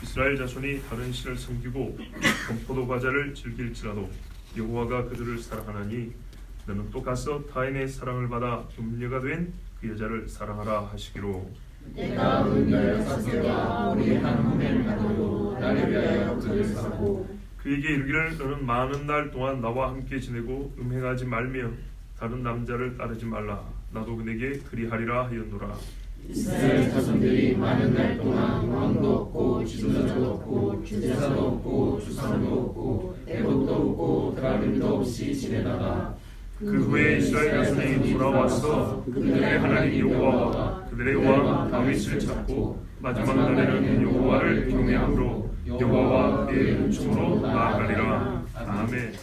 이스라엘 자손이 다른 신을 섬기고 포도 과자를 즐길지라도 여호와가 그들을 사랑하나니 너는 또 가서 타인의 사랑을 받아 음녀가 된 그 여자를 사랑하라 하시기로. 내가 은혜를 사세와 우리 하나님을 나누고 나를 위하여 그를 사고 그에게 이르기를 너는 많은 날 동안 나와 함께 지내고 음행하지 말며 다른 남자를 따르지 말라. 나도 그에게 그리하리라 하였노라. 이스라엘 자손들이 많은 날 동안 왕도 없고 지도자도 없고 주제사도 없고 주상도 없고 애국도 없고 드라림도 없이 지내다가 그 후에 이스라엘 자손이 돌아와서 그들의 하나님 여호와와 그들의 왕 다윗을 찾고 마지막 날에는 여호와를 경외함으로 여호와와 그의 은총으로 나아가리라. 아멘.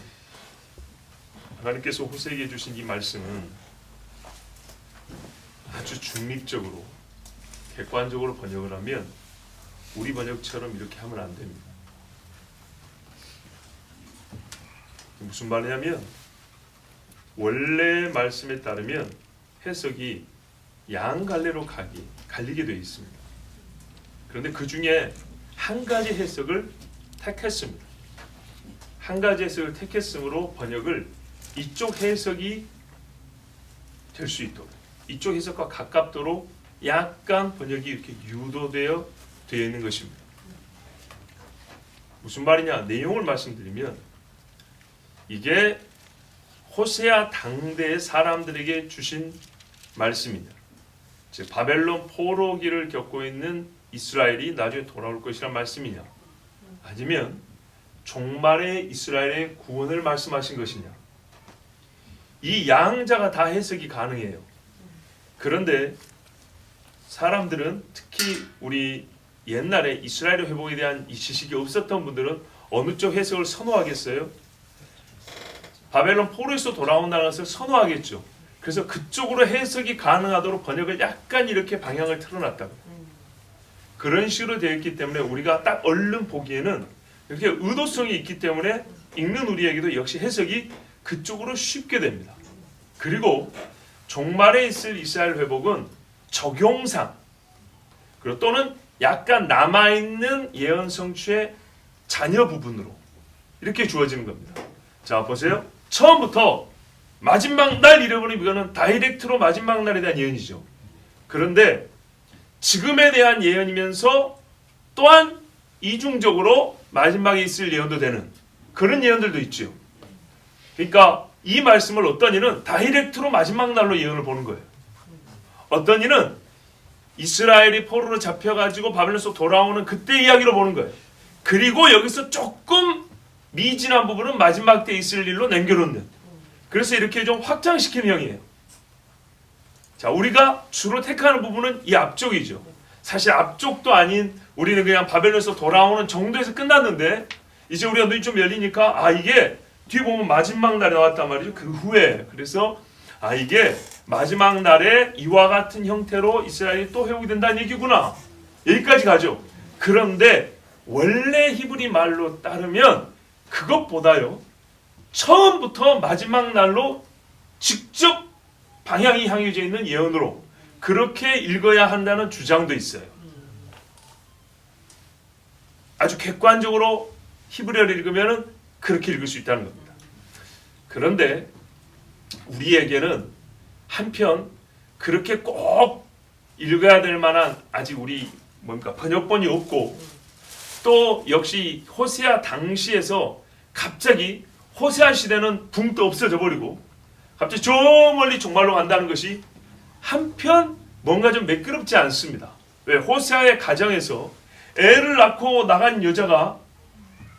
하나님께서 호세에게 주신 이 말씀은 아주 중립적으로 객관적으로 번역을 하면 우리 번역처럼 이렇게 하면 안 됩니다. 무슨 말이냐면 원래 말씀에 따르면 해석이 양갈래로 갈리게 되어 있습니다. 그런데 그 중에 한 가지 해석을 택했습니다. 한 가지 해석을 택했으므로 번역을 이쪽 해석이 될 수 있도록, 이쪽 해석과 가깝도록 약간 번역이 이렇게 유도되어 있는 것입니다. 무슨 말이냐? 내용을 말씀드리면 이게 호세아 당대의 사람들에게 주신 말씀입니다. 즉 바벨론 포로기를 겪고 있는 이스라엘이 나중에 돌아올 것이란 말씀이냐, 아니면 종말의 이스라엘의 구원을 말씀하신 것이냐, 이 양자가 다 해석이 가능해요. 그런데 사람들은, 특히 우리 옛날에 이스라엘 회복에 대한 이 지식이 없었던 분들은 어느 쪽 해석을 선호하겠어요? 바벨론 포로에서 돌아온다는 것을 선호하겠죠. 그래서 그쪽으로 해석이 가능하도록 번역을 약간 이렇게 방향을 틀어놨다고. 그런 식으로 되어 있기 때문에 우리가 딱 얼른 보기에는 이렇게 의도성이 있기 때문에 읽는 우리에게도 역시 해석이 그쪽으로 쉽게 됩니다. 그리고 종말에 있을 이스라엘 회복은 적용상, 그리고 또는 약간 남아있는 예언 성취의 자녀 부분으로 이렇게 주어지는 겁니다. 자, 보세요. 처음부터 마지막 날 이르보니 이거는 다이렉트로 마지막 날에 대한 예언이죠. 그런데 지금에 대한 예언이면서 또한 이중적으로 마지막에 있을 예언도 되는 그런 예언들도 있죠. 그러니까 이 말씀을 어떤 이는 다이렉트로 마지막 날로 예언을 보는 거예요. 어떤 이는 이스라엘이 포로로 잡혀가지고 바벨론에서 돌아오는 그때 이야기로 보는 거예요. 그리고 여기서 조금 미진한 부분은 마지막 때 있을 일로 남겨놓는, 그래서 이렇게 좀 확장시키는 형이에요. 자, 우리가 주로 택하는 부분은 이 앞쪽이죠. 사실 앞쪽도 아닌 우리는 그냥 바벨론에서 돌아오는 정도에서 끝났는데 이제 우리가 눈이 좀 열리니까 이게 뒤에 보면 마지막 날에 나왔단 말이죠. 그 후에. 그래서 이게 마지막 날에 이와 같은 형태로 이스라엘이 또 회복이 된다는 얘기구나. 여기까지 가죠. 그런데 원래 히브리 말로 따르면 그것보다요, 처음부터 마지막 날로 직접 방향이 향해져 있는 예언으로 그렇게 읽어야 한다는 주장도 있어요. 아주 객관적으로 히브리어를 읽으면 그렇게 읽을 수 있다는 겁니다. 그런데 우리에게는 한편 그렇게 꼭 읽어야 될 만한 아직 우리 번역본이 없고, 또 역시 호세아 당시에서 갑자기 호세아 시대는 붕 떠 없어져 버리고 갑자기 저 멀리 종말로 간다는 것이 한편 뭔가 좀 매끄럽지 않습니다. 왜? 호세아의 가정에서 애를 낳고 나간 여자가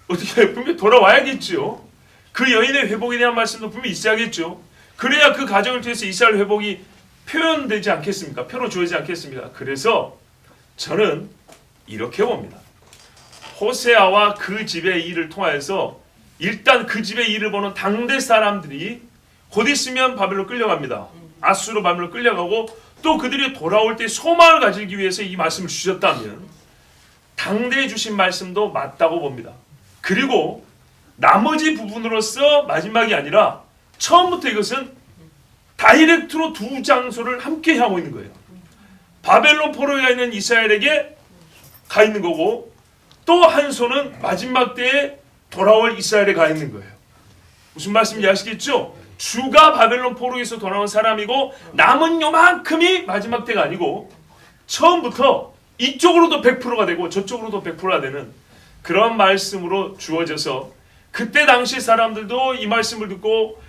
어떻게 분명히 돌아와야겠죠. 그 여인의 회복에 대한 말씀도 분명히 있어야겠죠. 그래야 그 가정을 통해서 이스라엘 회복이 표현되지 않겠습니까? 표현되지 않겠습니까? 그래서 저는 이렇게 봅니다. 호세아와 그 집의 일을 통하여서 일단 그 집의 일을 보는 당대 사람들이 곧 있으면 바벨로 끌려갑니다. 아수르 바벨로 끌려가고, 또 그들이 돌아올 때 소망을 가지기 위해서 이 말씀을 주셨다면 당대에 주신 말씀도 맞다고 봅니다. 그리고 나머지 부분으로서 마지막이 아니라 처음부터 이것은 다이렉트로 두 장소를 함께 향하고 있는 거예요. 바벨론 포로에 있는 이스라엘에게 가 있는 거고, 또 한 손은 마지막 때에 돌아올 이스라엘에 가 있는 거예요. 무슨 말씀인지 아시겠죠? 주가 바벨론 포로에서 돌아온 사람이고 남은 요만큼이 마지막 때가 아니고 처음부터 이쪽으로도 100%가 되고 저쪽으로도 100%가 되는 그런 말씀으로 주어져서 그때 당시 사람들도 이 말씀을 듣고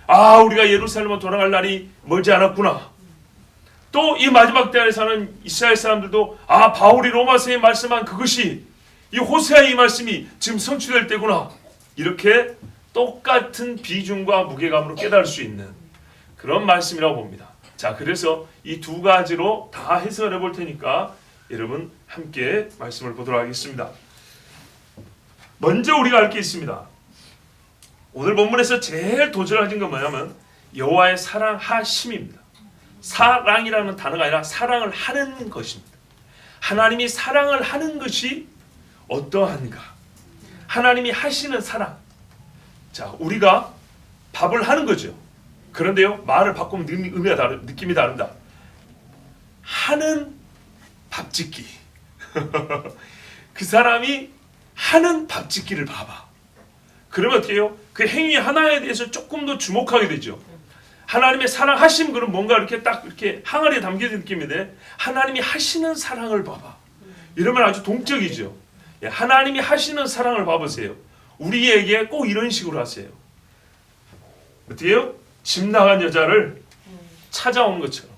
우리가 예루살렘으로 돌아갈 날이 멀지 않았구나. 또 이 마지막 때 안에 사는 이스라엘 사람들도 바울이 로마서에 말씀한 그것이 이 호세아의 이 말씀이 지금 성취될 때구나. 이렇게 똑같은 비중과 무게감으로 깨달을 수 있는 그런 말씀이라고 봅니다. 자, 그래서 이 두 가지로 다 해석을 해볼 테니까 여러분 함께 말씀을 보도록 하겠습니다. 먼저 우리가 알 게 있습니다. 오늘 본문에서 제일 도전하신 건 뭐냐면 여호와의 사랑하심입니다. 사랑이라는 단어가 아니라 사랑을 하는 것입니다. 하나님이 사랑을 하는 것이 어떠한가? 하나님이 하시는 사랑. 자, 우리가 밥을 하는 거죠. 그런데요, 말을 바꾸면 느낌이 다릅니다. 하는 밥짓기. 그 사람이 하는 밥짓기를 봐봐. 그러면 어떻게 해요? 그 행위 하나에 대해서 조금 더 주목하게 되죠. 하나님의 사랑하심, 그럼 뭔가 이렇게 딱 이렇게 항아리에 담겨진 느낌인데 하나님이 하시는 사랑을 봐봐. 이러면 아주 동적이죠. 하나님이 하시는 사랑을 봐보세요. 우리에게 꼭 이런 식으로 하세요. 어떻게 해요? 집 나간 여자를 찾아온 것처럼.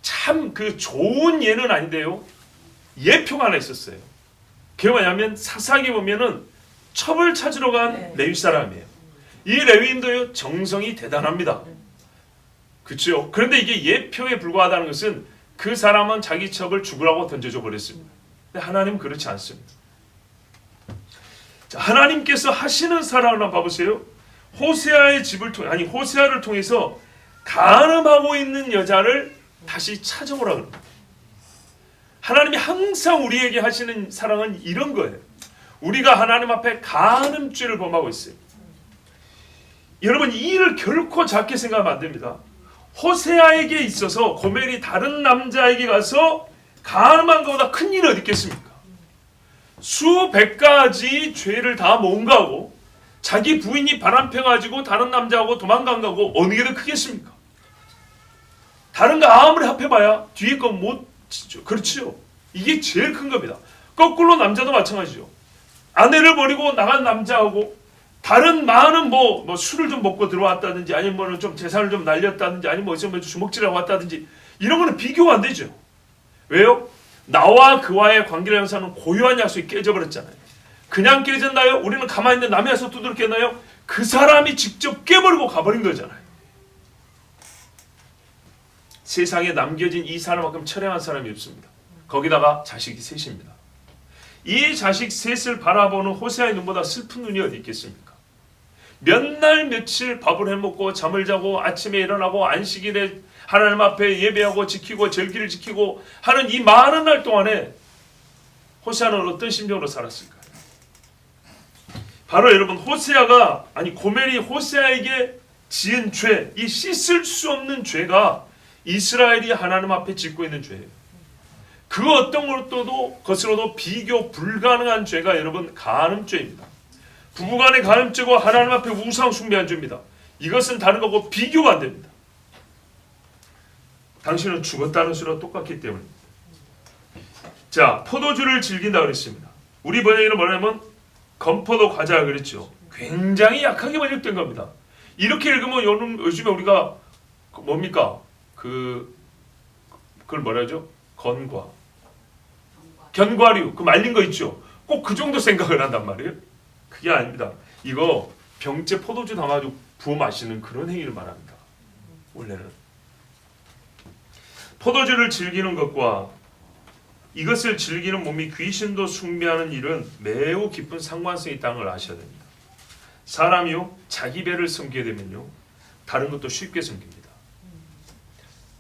참 그 좋은 예는 아닌데요. 예표가 하나 있었어요. 그게 뭐냐면 사사기 보면은 첩을 찾으러 간 레위 사람이에요. 이 레위인도요, 정성이 대단합니다. 그렇죠? 그런데 이게 예표에 불과하다는 것은 그 사람은 자기 첩을 죽으라고 던져줘 버렸습니다. 근데 하나님은 그렇지 않습니다. 자, 하나님께서 하시는 사랑을 한번 봐보세요. 호세아의 집을 통해, 호세아를 통해서 간음하고 있는 여자를 다시 찾아오라 그럽니다. 하나님이 항상 우리에게 하시는 사랑은 이런 거예요. 우리가 하나님 앞에 간음죄를 범하고 있어요. 여러분, 이 일을 결코 작게 생각하면 안 됩니다. 호세아에게 있어서 고멜이 다른 남자에게 가서 간음한 것보다 큰 일은 어디 있겠습니까? 수백 가지 죄를 다 뭔가하고 자기 부인이 바람펴가지고 다른 남자하고 도망간 거고 어느 게 더 크겠습니까? 다른 거 아무리 합해봐야 뒤에 거 못 치죠. 그렇죠. 이게 제일 큰 겁니다. 거꾸로 남자도 마찬가지죠. 아내를 버리고 나간 남자하고 다른 많은 뭐 술을 좀 먹고 들어왔다든지 아니면 좀 재산을 좀 날렸다든지 아니면 좀 주먹질하고 왔다든지 이런 거는 비교가 안 되죠. 왜요? 나와 그와의 관계를 형성하는 고유한 약속이 깨져버렸잖아요. 그냥 깨졌나요? 우리는 가만히 있는 남의 약속 두드러 깼나요? 그 사람이 직접 깨버리고 가버린 거잖아요. 세상에 남겨진 이 사람만큼 처량한 사람이 없습니다. 거기다가 자식이 셋입니다. 이 자식 셋을 바라보는 호세아의 눈보다 슬픈 눈이 어디 있겠습니까? 몇 날 며칠 밥을 해먹고 잠을 자고 아침에 일어나고 안식일에 하나님 앞에 예배하고 지키고 절기를 지키고 하는 이 많은 날 동안에 호세아는 어떤 심정으로 살았을까요? 바로 여러분, 고멜이 호세아에게 지은 죄, 이 씻을 수 없는 죄가 이스라엘이 하나님 앞에 짓고 있는 죄예요. 그 어떤 것으로도 비교 불가능한 죄가 여러분 간음죄입니다. 부부간의 간음죄고 하나님 앞에 우상 숭배한 죄입니다. 이것은 다른 거고 비교가 안 됩니다. 당신은 죽었다는 수로 똑같기 때문입니다. 자, 포도주를 즐긴다 그랬습니다. 우리 번역에는 뭐냐면 건포도 과자 그랬죠. 굉장히 약하게 번역된 겁니다. 이렇게 읽으면 요즘에 우리가 뭡니까? 그걸 뭐라 하죠? 견과류, 그 말린 거 있죠. 꼭 그 정도 생각을 한단 말이에요. 그게 아닙니다. 이거 병째 포도주 담아가지고 부어 마시는 그런 행위를 말합니다. 원래는 포도주를 즐기는 것과 이것을 즐기는 몸이 귀신도 숭배하는 일은 매우 깊은 상관성이 있다는 걸 아셔야 됩니다. 사람이요, 자기 배를 섬기게 되면요, 다른 것도 쉽게 섬깁니다.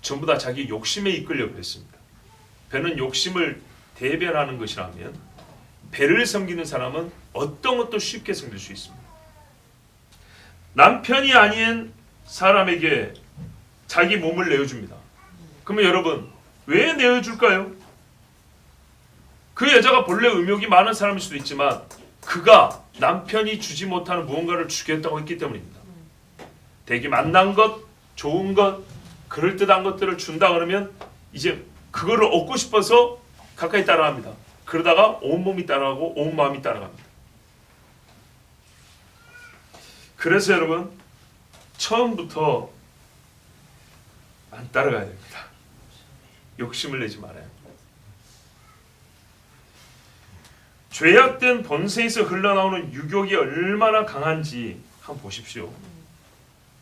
전부 다 자기 욕심에 이끌려 그랬습니다. 배는 욕심을 대변하는 것이라면 배를 섬기는 사람은 어떤 것도 쉽게 섬길 수 있습니다. 남편이 아닌 사람에게 자기 몸을 내어줍니다. 그러면 여러분, 왜 내어줄까요? 그 여자가 본래 의욕이 많은 사람일 수도 있지만 그가 남편이 주지 못하는 무언가를 주겠다고 했기 때문입니다. 대기 만난 것, 좋은 것, 그럴듯한 것들을 준다 그러면 이제 그거를 얻고 싶어서 가까이 따라갑니다. 그러다가 온몸이 따라가고 온 마음이 따라갑니다. 그래서 여러분 처음부터 안 따라가야 됩니다. 욕심을 내지 말아요. 죄악된 본성에서 흘러나오는 유혹이 얼마나 강한지 한번 보십시오.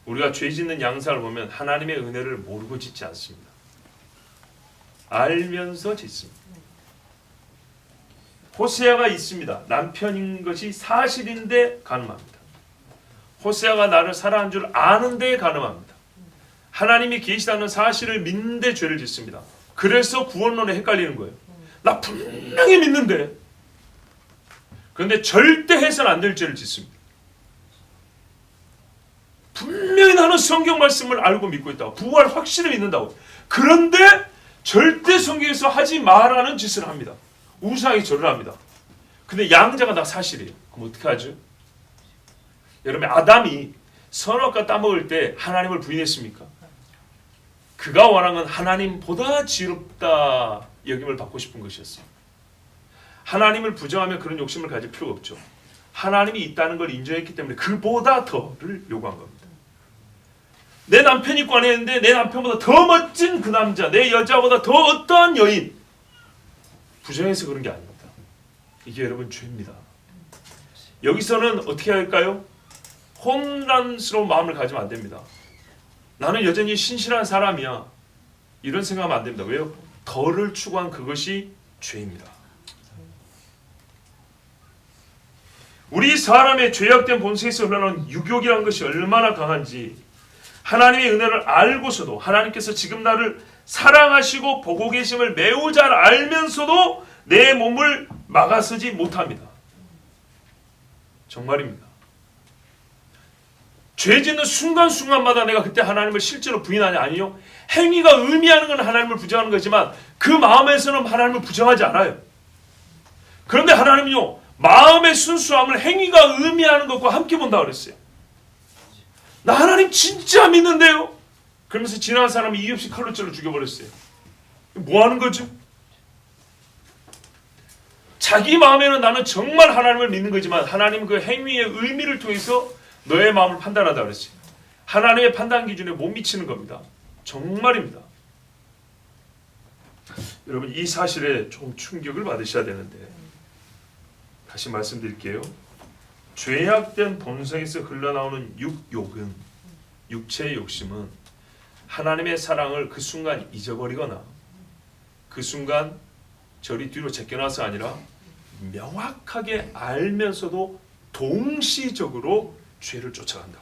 우리가 죄 짓는 양상을 보면 하나님의 은혜를 모르고 짓지 않습니다. 알면서 짓습니다. 호세아가 있습니다. 남편인 것이 사실인데 간음합니다. 호세아가 나를 사랑한 줄 아는데 간음합니다. 하나님이 계시다는 사실을 믿는데 죄를 짓습니다. 그래서 구원론에 헷갈리는 거예요. 나 분명히 믿는데. 그런데 절대 해서는 안 될 죄를 짓습니다. 분명히 나는 성경 말씀을 알고 믿고 있다고, 부활 확실히 믿는다고. 그런데 절대 성경에서 하지 말라는 짓을 합니다. 우상에 절을 합니다. 근데 양자가 다 사실이에요. 그럼 어떻게 하죠? 여러분, 아담이 선악과 따먹을 때 하나님을 부인했습니까? 그가 원하는 건 하나님보다 지혜롭다 여김을 받고 싶은 것이었어요. 하나님을 부정하며 그런 욕심을 가질 필요가 없죠. 하나님이 있다는 걸 인정했기 때문에 그보다 더를 요구한 겁니다. 내 남편이 관했는데 내 남편보다 더 멋진 그 남자, 내 여자보다 더 어떠한 여인, 부정해서 그런 게 아닙니다. 이게 여러분 죄입니다. 여기서는 어떻게 할까요? 혼란스러운 마음을 가지면 안 됩니다. 나는 여전히 신실한 사람이야, 이런 생각하면 안 됩니다. 왜요? 덜을 추구한 그것이 죄입니다. 우리 사람의 죄악된 본성에서 흘러나오는 유혹이라는 것이 얼마나 강한지, 하나님의 은혜를 알고서도 하나님께서 지금 나를 사랑하시고 보고 계심을 매우 잘 알면서도 내 몸을 막아서지 못합니다. 정말입니다. 죄 짓는 순간순간마다 내가 그때 하나님을 실제로 부인하냐? 아니요. 행위가 의미하는 건 하나님을 부정하는 거지만 그 마음에서는 하나님을 부정하지 않아요. 그런데 하나님은요, 마음의 순수함을 행위가 의미하는 것과 함께 본다고 그랬어요. 나 하나님 진짜 믿는데요? 그러면서 지나간 사람이 이유 없이 칼로 찔러 죽여버렸어요. 뭐 하는 거죠? 자기 마음에는 나는 정말 하나님을 믿는 거지만 하나님 그 행위의 의미를 통해서 너의 마음을 판단한다 그랬어요. 하나님의 판단 기준에 못 미치는 겁니다. 정말입니다. 여러분, 이 사실에 좀 충격을 받으셔야 되는데, 다시 말씀드릴게요. 죄악된 본성에서 흘러나오는 육욕은, 육체의 욕심은 하나님의 사랑을 그 순간 잊어버리거나 그 순간 저리 뒤로 제껴놔서 아니라 명확하게 알면서도 동시적으로 죄를 쫓아간다고요.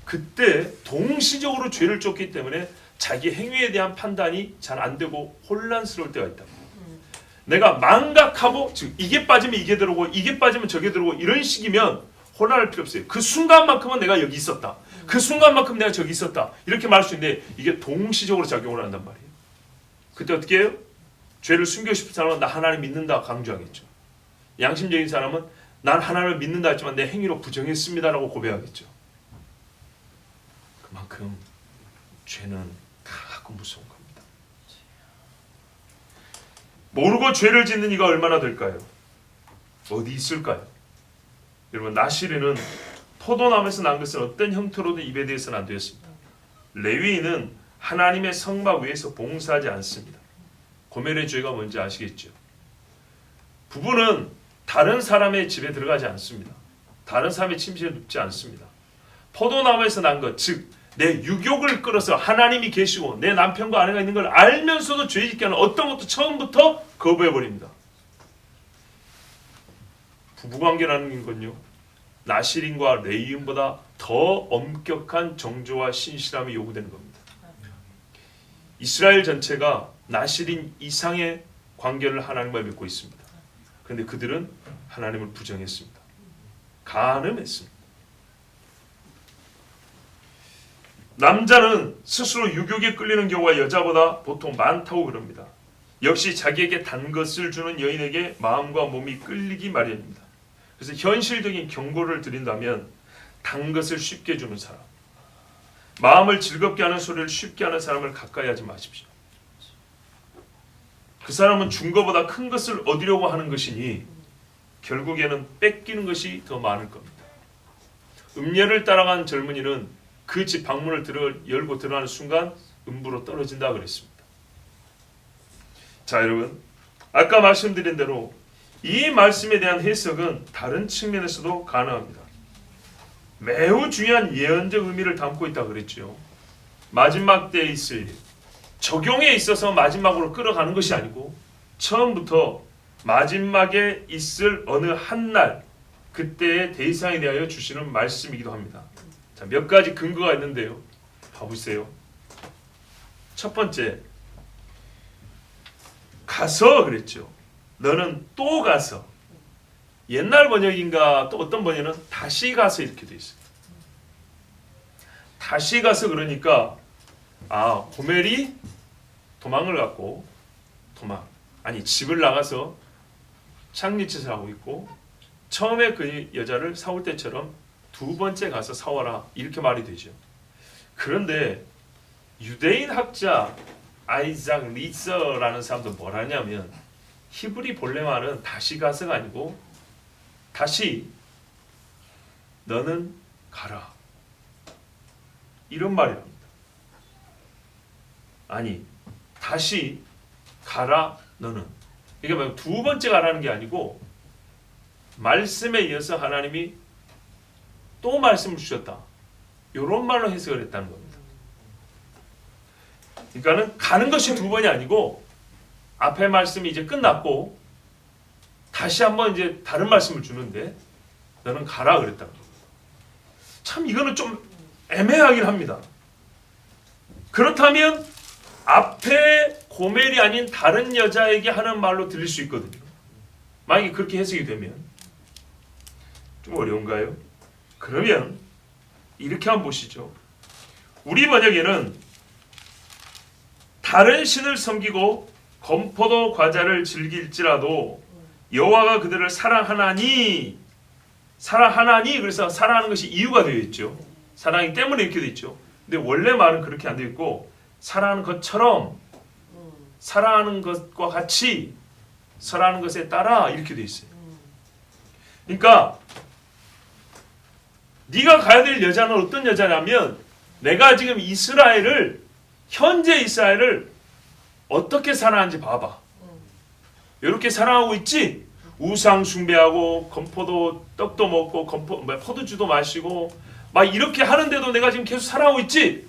그때 동시적으로 죄를 쫓기 때문에 자기 행위에 대한 판단이 잘 안 되고 혼란스러울 때가 있다고. 내가 망각하고 지금 이게 빠지면 이게 들어오고 이게 빠지면 저게 들어오고 이런 식이면 혼란할 필요 없어요. 그 순간만큼은 내가 여기 있었다, 그 순간만큼 내가 저기 있었다, 이렇게 말할 수 있는데 이게 동시적으로 작용을 한단 말이에요. 그때 어떻게 해요? 죄를 숨기고 싶은 사람은 나 하나님 믿는다 강조하겠죠. 양심적인 사람은 난 하나님을 믿는다 했지만 내 행위로 부정했습니다라고 고백하겠죠. 그만큼 죄는 강하고 무서운 겁니다. 모르고 죄를 짓는 이가 얼마나 될까요? 어디 있을까요? 여러분, 나시린은 포도나무에서 난 것은 어떤 형태로도 입에 대해서는 안 되었습니다. 레위인은 하나님의 성막 위에서 봉사하지 않습니다. 고멜의 죄가 뭔지 아시겠죠? 부부는 다른 사람의 집에 들어가지 않습니다. 다른 사람의 침실에 눕지 않습니다. 포도나무에서 난 것, 즉 내 유욕을 끌어서 하나님이 계시고 내 남편과 아내가 있는 걸 알면서도 죄 짓게 하는 어떤 것도 처음부터 거부해버립니다. 부부관계라는 건요, 나시린과 레위인보다 더 엄격한 정조와 신실함이 요구되는 겁니다. 이스라엘 전체가 나시린 이상의 관계를 하나님과 맺고 있습니다. 그런데 그들은 하나님을 부정했습니다. 간음했습니다. 남자는 스스로 유혹에 끌리는 경우가 여자보다 보통 많다고 그럽니다. 역시 자기에게 단 것을 주는 여인에게 마음과 몸이 끌리기 마련입니다. 그래서 현실적인 경고를 드린다면 단 것을 쉽게 주는 사람, 마음을 즐겁게 하는 소리를 쉽게 하는 사람을 가까이 하지 마십시오. 그 사람은 준 것보다 큰 것을 얻으려고 하는 것이니 결국에는 뺏기는 것이 더 많을 겁니다. 음녀를 따라간 젊은이는 그 집 방문을 열고 들어가는 순간 음부로 떨어진다 그랬습니다. 자, 여러분, 아까 말씀드린 대로 이 말씀에 대한 해석은 다른 측면에서도 가능합니다. 매우 중요한 예언적 의미를 담고 있다고 그랬죠. 마지막 때에 있을 일, 적용에 있어서 마지막으로 끌어가는 것이 아니고 처음부터 마지막에 있을 어느 한 날, 그때의 대상에 대하여 주시는 말씀이기도 합니다. 자, 몇 가지 근거가 있는데요. 봐보세요. 첫 번째, 가서 그랬죠. 너는 또 가서. 옛날 번역인가 또 어떤 번역은 다시 가서 이렇게 돼 있어요. 다시 가서 그러니까 고멜이 도망을 갔고 집을 나가서 창리짓을 하고 있고 처음에 그 여자를 사올 때처럼 두 번째 가서 사와라 이렇게 말이 되죠. 그런데 유대인 학자 아이작 리서라는 사람도 뭐라 하냐면 히브리 본래 말은 다시 가서가 아니고 다시 너는 가라 이런 말이랍니다. 아니 다시 가라 너는. 이게 두 번째 가라는 게 아니고 말씀에 이어서 하나님이 또 말씀을 주셨다. 이런 말로 해석을 했다는 겁니다. 그러니까는 가는 것이 두 번이 아니고 앞에 말씀이 이제 끝났고 다시 한번 이제 다른 말씀을 주는데 너는 가라 그랬다는 겁니다. 참 이거는 좀 애매하긴 합니다. 그렇다면 앞에 고멜이 아닌 다른 여자에게 하는 말로 들릴 수 있거든요. 만약에 그렇게 해석이 되면 좀 어려운가요? 그러면 이렇게 한번 보시죠. 우리 번역에는 다른 신을 섬기고 건포도 과자를 즐길지라도 여호와가 그들을 사랑하나니 그래서 사랑하는 것이 이유가 되어 있죠. 사랑이기 때문에 이렇게 되어 있죠. 근데 원래 말은 그렇게 안 되어 있고 사랑하는 것처럼 사랑하는 것과 같이 사랑하는 것에 따라 이렇게 되어 있어요. 그러니까 네가 가야 될 여자는 어떤 여자냐면 내가 지금 현재 이스라엘을 어떻게 사랑하는지 봐봐. 이렇게 사랑하고 있지? 우상 숭배하고 건포도 떡도 먹고 포도주도 마시고 막 이렇게 하는데도 내가 지금 계속 사랑하고 있지?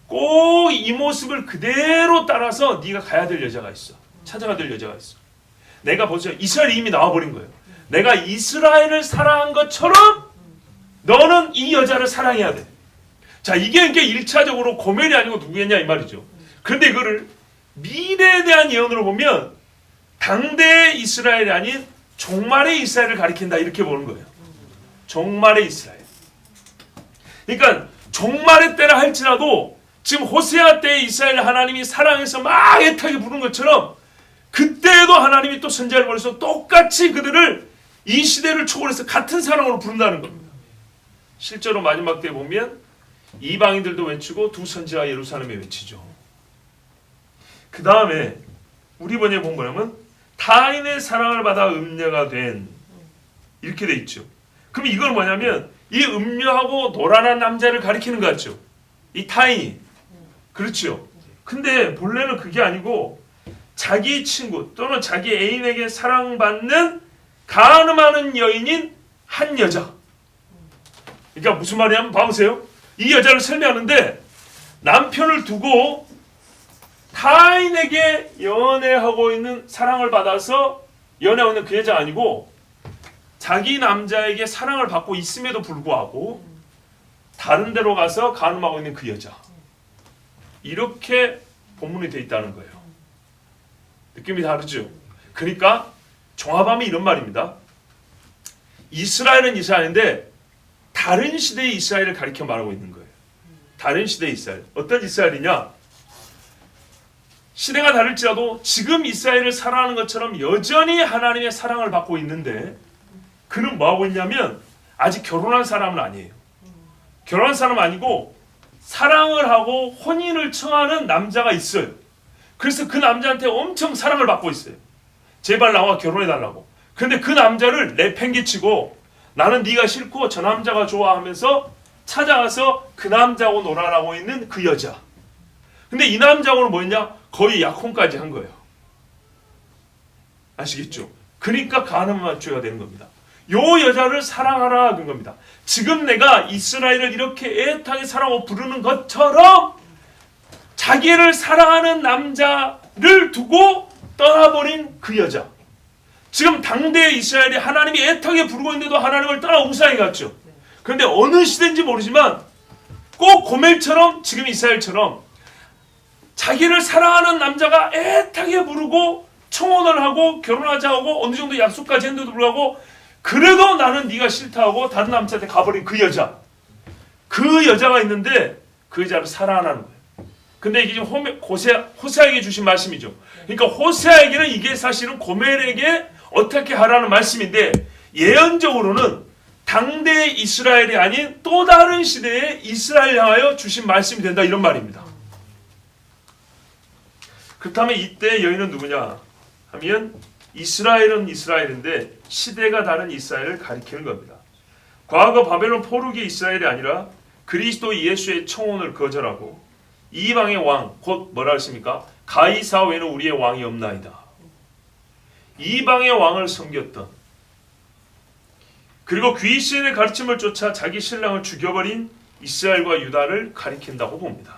꼭 이 모습을 그대로 따라서 네가 가야 될 여자가 있어. 찾아가야 될 여자가 있어. 내가 보세요. 이스라엘이 이미 나와버린 거예요. 내가 이스라엘을 사랑한 것처럼 너는 이 여자를 사랑해야 돼. 자, 이게 1차적으로 고멜이 아니고 누구였냐 이 말이죠. 그런데 이거를 미래에 대한 예언으로 보면 당대의 이스라엘이 아닌 종말의 이스라엘을 가리킨다 이렇게 보는 거예요. 종말의 이스라엘. 그러니까 종말의 때라 할지라도 지금 호세아 때의 이스라엘 하나님이 사랑해서 막 애타게 부른 것처럼 그때에도 하나님이 또 선지자를 보내서 똑같이 그들을 이 시대를 초월해서 같은 사랑으로 부른다는 겁니다. 실제로 마지막 때에 보면 이방인들도 외치고 두 선지자 예루살렘에 외치죠. 그 다음에 우리 번역에 보면 타인의 사랑을 받아 음녀가 된 이렇게 돼 있죠. 그럼 이건 뭐냐면 이 음녀하고 노란한 남자를 가리키는 것 같죠. 이 타인이. 그렇죠. 근데 본래는 그게 아니고 자기 친구 또는 자기 애인에게 사랑받는 간음하는 여인인 한 여자. 그러니까 무슨 말이냐면 봐보세요. 이 여자를 설명하는데 남편을 두고 타인에게 연애하고 있는 사랑을 받아서 연애하고 있는 그 여자가 아니고 자기 남자에게 사랑을 받고 있음에도 불구하고 다른 데로 가서 간음하고 있는 그 여자. 이렇게 본문이 되어 있다는 거예요. 느낌이 다르죠? 그러니까 종합하면 이런 말입니다. 이스라엘은 이스라엘인데 다른 시대의 이스라엘을 가리켜 말하고 있는 거예요. 다른 시대의 이스라엘. 어떤 이스라엘이냐? 시대가 다를지라도 지금 이스라엘을 사랑하는 것처럼 여전히 하나님의 사랑을 받고 있는데 그는 뭐하고 있냐면 아직 결혼한 사람은 아니에요. 결혼한 사람 아니고 사랑을 하고 혼인을 청하는 남자가 있어요. 그래서 그 남자한테 엄청 사랑을 받고 있어요. 제발 나와 결혼해달라고. 근데 그 남자를 내팽개치고 나는 네가 싫고 저 남자가 좋아 하면서 찾아가서 그 남자하고 놀아나고 있는 그 여자. 근데 이 남자하고는 뭐였냐? 거의 약혼까지 한 거예요. 아시겠죠? 그러니까 간음한 죄가 되는 겁니다. 요 여자를 사랑하라 그런 겁니다. 지금 내가 이스라엘을 이렇게 애타게 사랑하고 부르는 것처럼 자기를 사랑하는 남자를 두고 떠나버린 그 여자. 지금 당대의 이스라엘이 하나님이 애타게 부르고 있는데도 하나님을 떠나 우상에 갔죠. 그런데 어느 시대인지 모르지만 꼭 고멜처럼 지금 이스라엘처럼 자기를 사랑하는 남자가 애타게 부르고 청혼을 하고 결혼하자고 어느 정도 약속까지 했는데도 불구하고 그래도 나는 네가 싫다 하고 다른 남자한테 가버린 그 여자. 그 여자가 있는데 그 여자를 사랑하는 거예요. 근데 이게 지금 호세아에게 주신 말씀이죠. 그러니까 호세아에게는 이게 사실은 고멜에게 어떻게 하라는 말씀인데 예언적으로는 당대의 이스라엘이 아닌 또 다른 시대의 이스라엘 향하여 주신 말씀이 된다 이런 말입니다. 그렇다면 이때 여인은 누구냐 하면 이스라엘은 이스라엘인데 시대가 다른 이스라엘을 가리키는 겁니다. 과거 바벨론 포로기의 이스라엘이 아니라 그리스도 예수의 청혼을 거절하고 이방의 왕 곧 뭐라 했습니까? 가이사 외에는 우리의 왕이 없나이다. 이방의 왕을 섬겼던 그리고 귀신의 가르침을 쫓아 자기 신랑을 죽여버린 이스라엘과 유다를 가리킨다고 봅니다.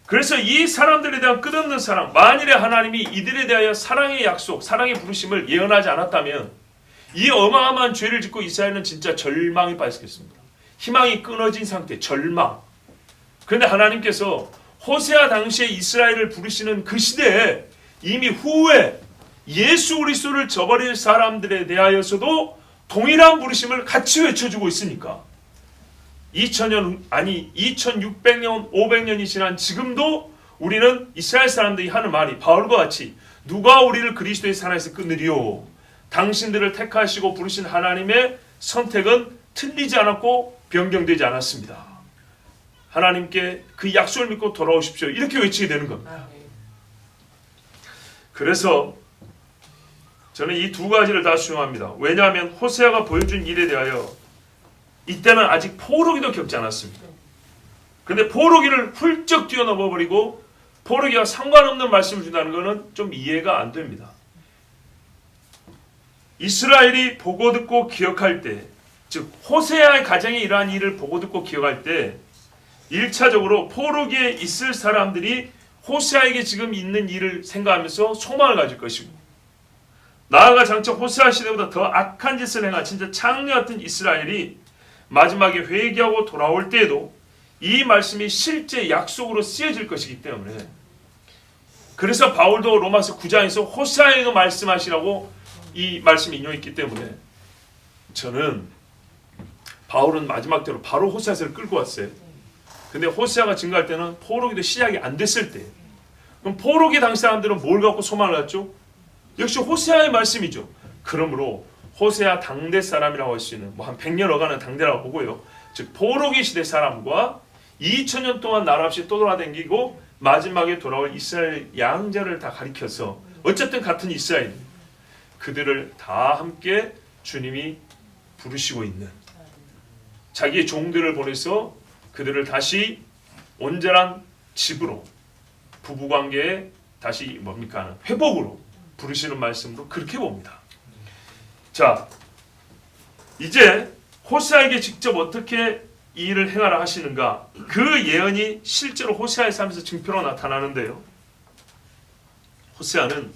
그래서 이 사람들에 대한 끝없는 사랑, 만일에 하나님이 이들에 대하여 사랑의 약속, 사랑의 부르심을 예언하지 않았다면 이 어마어마한 죄를 짓고 이스라엘은 진짜 절망에 빠졌겠습니다. 희망이 끊어진 상태, 절망. 그런데 하나님께서 호세아 당시에 이스라엘을 부르시는 그 시대에 이미 후에 예수 그리스도를 저버릴 사람들에 대하여서도 동일한 부르심을 같이 외쳐주고 있으니까 2600년, 500년이 지난 지금도 우리는 이스라엘 사람들이 하는 말이 바울과 같이 누가 우리를 그리스도의 사랑에서 끊으리요? 당신들을 택하시고 부르신 하나님의 선택은 틀리지 않았고 변경되지 않았습니다. 하나님께 그 약속을 믿고 돌아오십시오. 이렇게 외치게 되는 겁니다. 그래서 저는 이 두 가지를 다 수용합니다. 왜냐하면 호세아가 보여준 일에 대하여 이때는 아직 포로기도 겪지 않았습니다. 그런데 포로기를 훌쩍 뛰어넘어 버리고 포로기와 상관없는 말씀을 준다는 것은 좀 이해가 안 됩니다. 이스라엘이 보고 듣고 기억할 때, 즉 호세아의 가정에 이러한 일을 보고 듣고 기억할 때 1차적으로 포로기에 있을 사람들이 호세아에게 지금 있는 일을 생각하면서 소망을 가질 것이고 나아가 장차 호세아 시대보다 더 악한 짓을 행한 진짜 창녀 같은 이스라엘이 마지막에 회개하고 돌아올 때에도 이 말씀이 실제 약속으로 쓰여질 것이기 때문에 그래서 바울도 로마서 9장에서 호세아에게 말씀하시라고 이 말씀이 인용했기 때문에 저는 바울은 마지막 때로 바로 호세아서를 끌고 왔어요. 근데 호세아가 증거할 때는 포로기도 시작이 안 됐을 때 그럼 포로기 당시 사람들은 뭘 갖고 소망을 갖죠? 역시 호세아의 말씀이죠. 그러므로 호세아 당대 사람이라고 할 수 있는 뭐 한 100년 어가는 당대라고 보고요. 즉 포로기 시대 사람과 2000년 동안 나라 없이 떠돌아다니고 마지막에 돌아올 이스라엘 양자를 다 가리켜서 어쨌든 같은 이스라엘 그들을 다 함께 주님이 부르시고 있는 자기의 종들을 보내서 그들을 다시 온전한 집으로 부부관계에 다시 뭡니까 회복으로 부르시는 말씀으로 그렇게 봅니다. 자, 이제 호세아에게 직접 어떻게 이 일을 행하라 하시는가 그 예언이 실제로 호세아의 삶에서 증표로 나타나는데요. 호세아는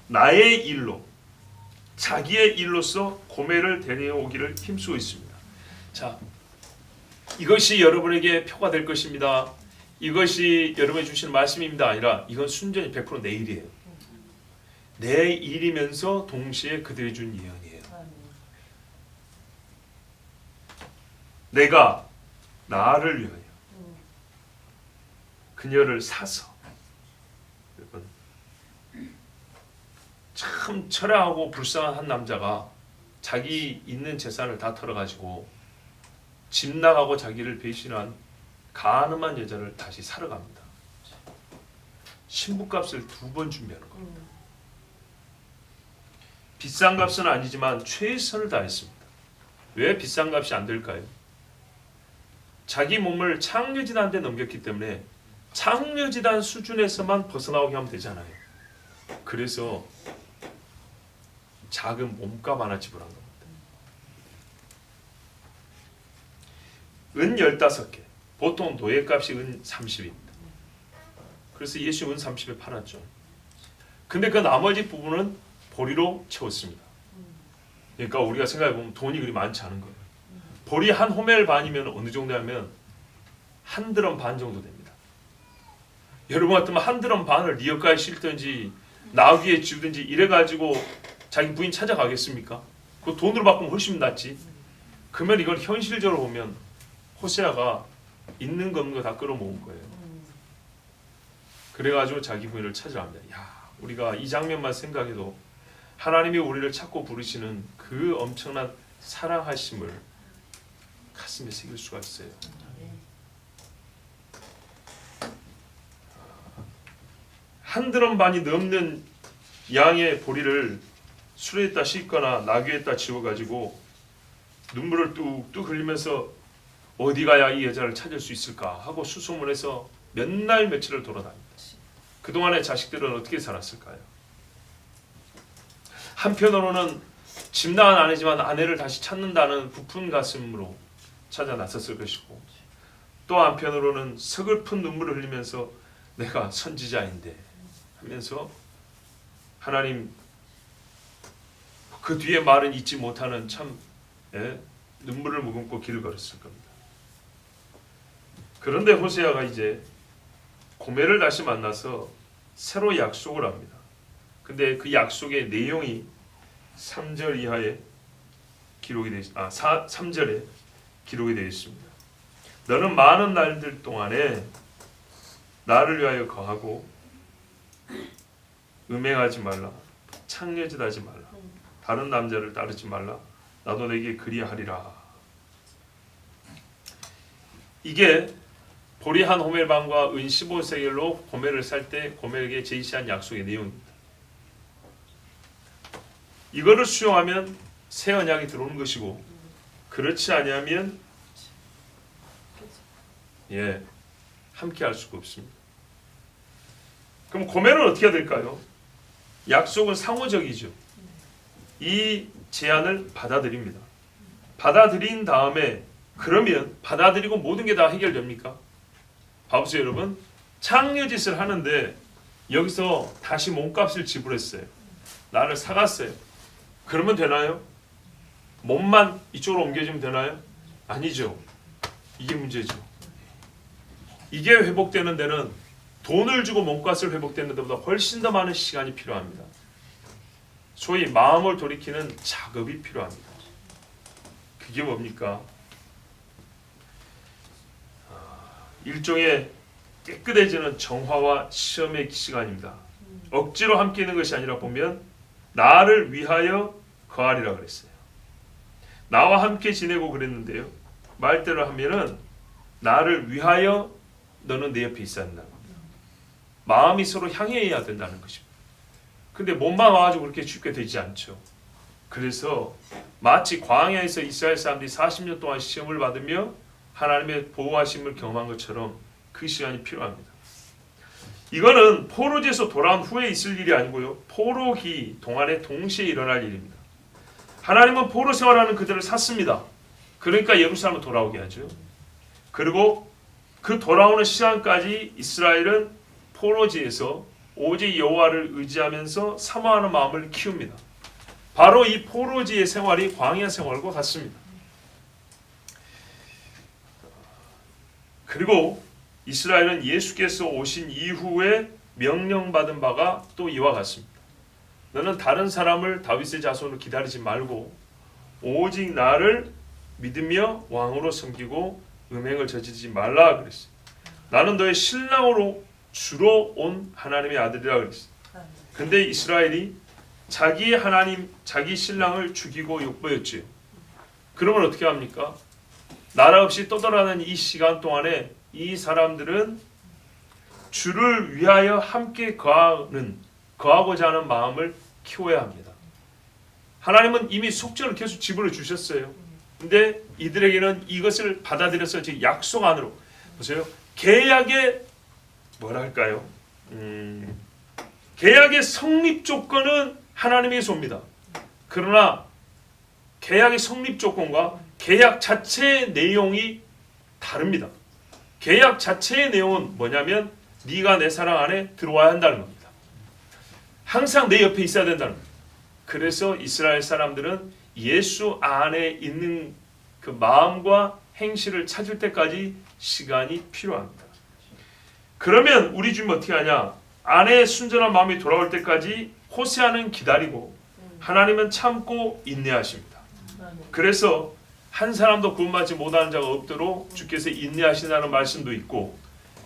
나의 일로 자기의 일로서 고멜을 데려오기를 힘쓰고 있습니다. 자, 이것이 여러분에게 표가 될 것입니다. 이것이 여러분이 주시는 말씀입니다. 아니라 이건 순전히 100% 내 일이에요. 내 일이면서 동시에 그들이 준 예언이에요. 내가 나를 위하여 그녀를 사서 참 철회하고 불쌍한 한 남자가 자기 있는 재산을 다 털어가지고 집 나가고 자기를 배신한 가늠한 여자를 다시 사러 갑니다. 신부값을 2번 준비하는 겁니다. 비싼 값은 아니지만 최선을 다했습니다. 왜 비싼 값이 안 될까요? 자기 몸을 창녀지단한테 넘겼기 때문에 창녀지단 수준에서만 벗어나오게 하면 되잖아요. 그래서 작은 몸값 하나 지불한 겁니다. 은 15개. 보통 노예값이 은 30입니다. 그래서 예수 은 30에 팔았죠. 근데 그 나머지 부분은 보리로 채웠습니다. 그러니까 우리가 생각해보면 돈이 그리 많지 않은 거예요. 보리 한 호멜 반이면 어느 정도냐면 한 드럼 반 정도 됩니다. 여러분 같으면 한 드럼 반을 리어카에 싣든지 나귀에 지우든지 이래가지고 자기 부인 찾아가겠습니까? 그 돈으로 바꾸면 훨씬 낫지. 그러면 이건 현실적으로 보면 호세아가 있는 거 없는 거 다 끌어모은 거예요. 그래가지고 자기 부인을 찾으러 갑니다. 야, 우리가 이 장면만 생각해도 하나님이 우리를 찾고 부르시는 그 엄청난 사랑하심을 가슴에 새길 수가 있어요. 한 드럼 반이 넘는 양의 보리를 수레에다 싣거나 나귀에다 지워가지고 눈물을 뚝뚝 흘리면서 어디 가야 이 여자를 찾을 수 있을까 하고 수소문해서 몇 날 며칠을 돌아다닙니다. 그동안의 자식들은 어떻게 살았을까요? 한편으로는 집 나간 아내지만 아내를 다시 찾는다는 부푼 가슴으로 찾아 나섰을 것이고, 또 한편으로는 서글픈 눈물을 흘리면서 내가 선지자인데 하면서 하나님 그 뒤에 말은 잊지 못하는 참 눈물을 머금고 길을 걸었을 겁니다. 그런데 호세아가 이제 고멜을 다시 만나서 새로 약속을 합니다. 근데 그 약속의 내용이 3절 이하에 기록이 되어 있습니다. 3절에 기록이 되어 있습니다. 너는 많은 날들 동안에 나를 위하여 거하고 음행하지 말라, 창녀짓하지 말라, 다른 남자를 따르지 말라, 나도 내게 그리하리라. 이게 보리 한 호멜반과 은 15세겔로 고멜을 살 때 고멜에게 제시한 약속의 내용입니다. 이거를 수용하면 새 언약이 들어오는 것이고, 그렇지 아니하면 함께 할 수가 없습니다. 그럼 고멜은 어떻게 해야 될까요? 약속은 상호적이죠. 이 제안을 받아들입니다. 받아들인 다음에 그러면 받아들이고 모든 게 다 해결됩니까? 봐보세요 여러분. 창녀짓을 하는데 여기서 다시 몸값을 지불했어요. 나를 사갔어요. 그러면 되나요? 몸만 이쪽으로 옮겨주면 되나요? 아니죠. 이게 문제죠. 이게 회복되는 데는 돈을 주고 몸값을 회복되는 데보다 훨씬 더 많은 시간이 필요합니다. 소위 마음을 돌이키는 작업이 필요합니다. 그게 뭡니까? 일종의 깨끗해지는 정화와 시험의 시간입니다. 억지로 함께 있는 것이 아니라 보면 나를 위하여 거하리라 그랬어요. 나와 함께 지내고 그랬는데요. 말대로 하면은 나를 위하여 너는 내 옆에 있어야 한다. 마음이 서로 향해야 된다는 것입니다. 근데 몸만 와가지고 그렇게 쉽게 되지 않죠. 그래서 마치 광야에서 이스라엘 사람들이 40년 동안 시험을 받으며 하나님의 보호하심을 경험한 것처럼 그 시간이 필요합니다. 이거는 포로지에서 돌아온 후에 있을 일이 아니고요. 포로기 동안에 동시에 일어날 일입니다. 하나님은 포로 생활하는 그들을 샀습니다. 그러니까 예루살렘으로 돌아오게 하죠. 그리고 그 돌아오는 시간까지 이스라엘은 포로지에서 오직 여호와를 의지하면서 사모하는 마음을 키웁니다. 바로 이 포로지의 생활이 광야 생활과 같습니다. 그리고 이스라엘은 예수께서 오신 이후에 명령받은 바가 또 이와 같습니다. 너는 다른 사람을 다윗의 자손으로 기다리지 말고 오직 나를 믿으며 왕으로 섬기고 음행을 저지르지 말라 그랬어요. 나는 너의 신랑으로 주로 온 하나님의 아들이라 그랬어요. 근데 이스라엘이 자기 하나님, 자기 신랑을 죽이고 욕보였지요. 그러면 어떻게 합니까? 나라 없이 떠돌아다니는 이 시간 동안에 이 사람들은 주를 위하여 함께 거하고자 하는 마음을 키워야 합니다. 하나님은 이미 속전을 계속 지불해 주셨어요. 근데 이들에게는 이것을 받아들여서 지금 약속 안으로 보세요. 계약의 뭐라 할까요? 계약의 성립 조건은 하나님에게서 옵니다. 그러나 계약의 성립 조건과 계약 자체의 내용이 다릅니다. 계약 자체의 내용은 뭐냐면 네가 내 사랑 안에 들어와야 한다는 겁니다. 항상 내 옆에 있어야 된다는 겁니다. 그래서 이스라엘 사람들은 예수 안에 있는 그 마음과 행실을 찾을 때까지 시간이 필요합니다. 그러면 우리 주님 어떻게 하냐? 안에 순전한 마음이 돌아올 때까지 호세아는 기다리고 하나님은 참고 인내하십니다. 그래서 한 사람도 구원받지 못하는 자가 없도록 주께서 인내하신다는 말씀도 있고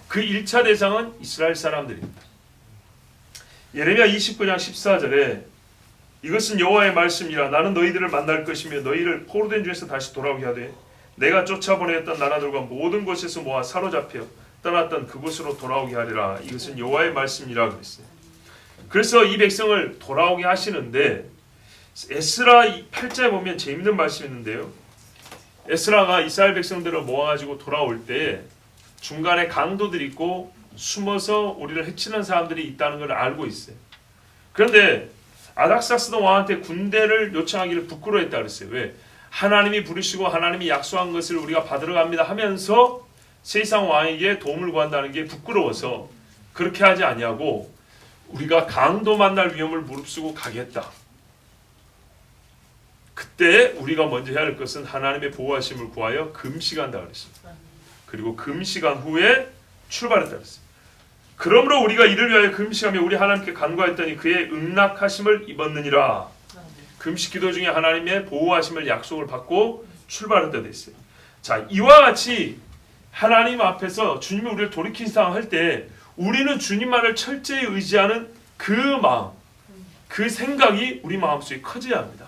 그 1차 대상은 이스라엘 사람들입니다. 예레미야 29장 14절에 이것은 여호와의 말씀이라 나는 너희들을 만날 것이며 너희를 포로된 중에서 다시 돌아오게 하되 내가 쫓아보내었던 나라들과 모든 곳에서 모아 사로잡혀 떠났던 그곳으로 돌아오게 하리라. 이것은 여호와의 말씀이라 그랬어요. 그래서 이 백성을 돌아오게 하시는데 에스라 8장에 보면 재밌는 말씀이 있는데요. 에스라가 이스라엘 백성들을 모아가지고 돌아올 때 중간에 강도들이 있고 숨어서 우리를 해치는 사람들이 있다는 걸 알고 있어요. 그런데 아닥사스다 왕한테 군대를 요청하기를 부끄러워했다 그랬어요. 왜? 하나님이 부르시고 하나님이 약속한 것을 우리가 받으러 갑니다 하면서 세상 왕에게 도움을 구한다는 게 부끄러워서 그렇게 하지 아니하고 우리가 강도 만날 위험을 무릅쓰고 가겠다. 그때 우리가 먼저 해야 할 것은 하나님의 보호하심을 구하여 금식한다 그랬습니다. 그리고 금식한 후에 출발했다 그랬습니다. 그러므로 우리가 이를 위하여 금식하며 우리 하나님께 간구했더니 그의 응낙하심을 입었느니라. 금식 기도 중에 하나님의 보호하심을 약속을 받고 출발했다 됐어요. 자, 이와 같이 하나님 앞에서 주님이 우리를 돌이킨 상황 할 때 우리는 주님만을 철저히 의지하는 그 마음, 그 생각이 우리 마음속에 커져야 합니다.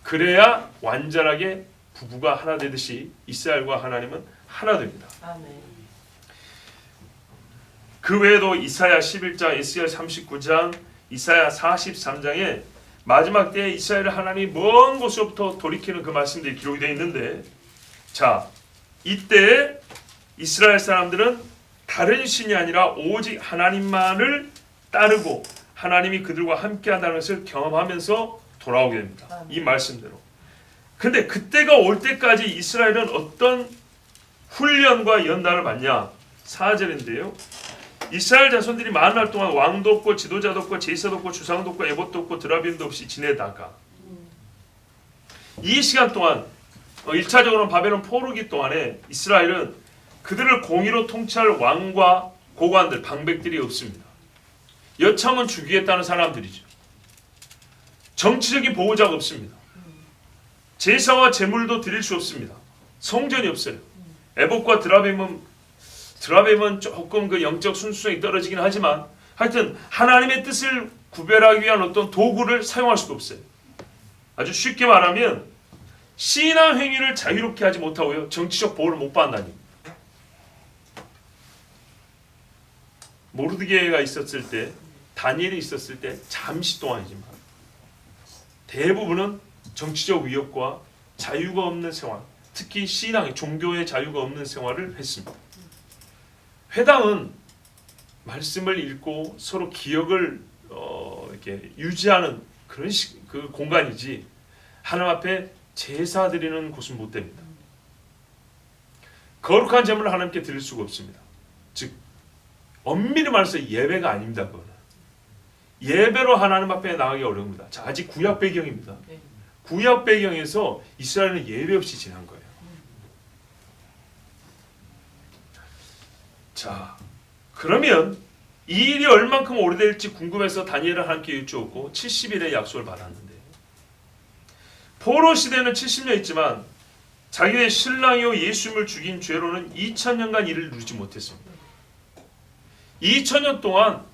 그래야 완전하게 부부가 하나 되듯이 이스라엘과 하나님은 하나 됩니다. 그 외에도 이사야 11장, 에스겔 39장, 이사야 43장에 마지막 때에 이스라엘을 하나님이 먼 곳으로부터 돌이키는 그 말씀들이 기록이 되어 있는데 자, 이때 이스라엘 사람들은 다른 신이 아니라 오직 하나님만을 따르고 하나님이 그들과 함께한다는 것을 경험하면서 돌아오게 됩니다. 이 말씀대로. 근데 그때가 올 때까지 이스라엘은 어떤 훈련과 연단을 받냐? 4절인데요. 이스라엘 자손들이 40날 동안 왕도 없고 지도자도 없고 제사도 없고 주상도 없고 에봇도 없고 드라빔도 없이 지내다가 이 시간 동안 1차적으로는 바벨론 포로기 동안에 이스라엘은 그들을 공의로 통치할 왕과 고관들, 방백들이 없습니다. 여차하면 죽이겠다는 사람들이죠. 정치적인 보호자가 없습니다. 제사와 제물도 드릴 수 없습니다. 성전이 없어요. 에봇과 드라빔은 조금 그 영적 순수성이 떨어지긴 하지만 하여튼 하나님의 뜻을 구별하기 위한 어떤 도구를 사용할 수도 없어요. 아주 쉽게 말하면 신앙 행위를 자유롭게 하지 못하고요. 정치적 보호를 못 받는다니. 모르드게가 있었을 때, 다니엘이 있었을 때 잠시 동안이지만 대부분은 정치적 위협과 자유가 없는 생활, 특히 신앙의 종교의 자유가 없는 생활을 했습니다. 회당은 말씀을 읽고 서로 기억을 이렇게 유지하는 그런 그 공간이지 하나님 앞에 제사 드리는 곳은 못 됩니다. 거룩한 제물을 하나님께 드릴 수가 없습니다. 즉 엄밀히 말해서 예배가 아닙니다. 그거는 예배로 하나님 앞에 나가기 어려웁니다. 자, 아직 구약 배경입니다. 구약 배경에서 이스라엘은 예배 없이 지난 거예요. 자, 그러면 이 일이 얼만큼 오래될지 궁금해서 다니엘을 함께 여쭈었고 70일의 약속을 받았는데 포로 시대는 70년 있지만 자기의 신랑이요 예수님을 죽인 죄로는 2000년간 이를 누리지 못했습니다. 2000년 동안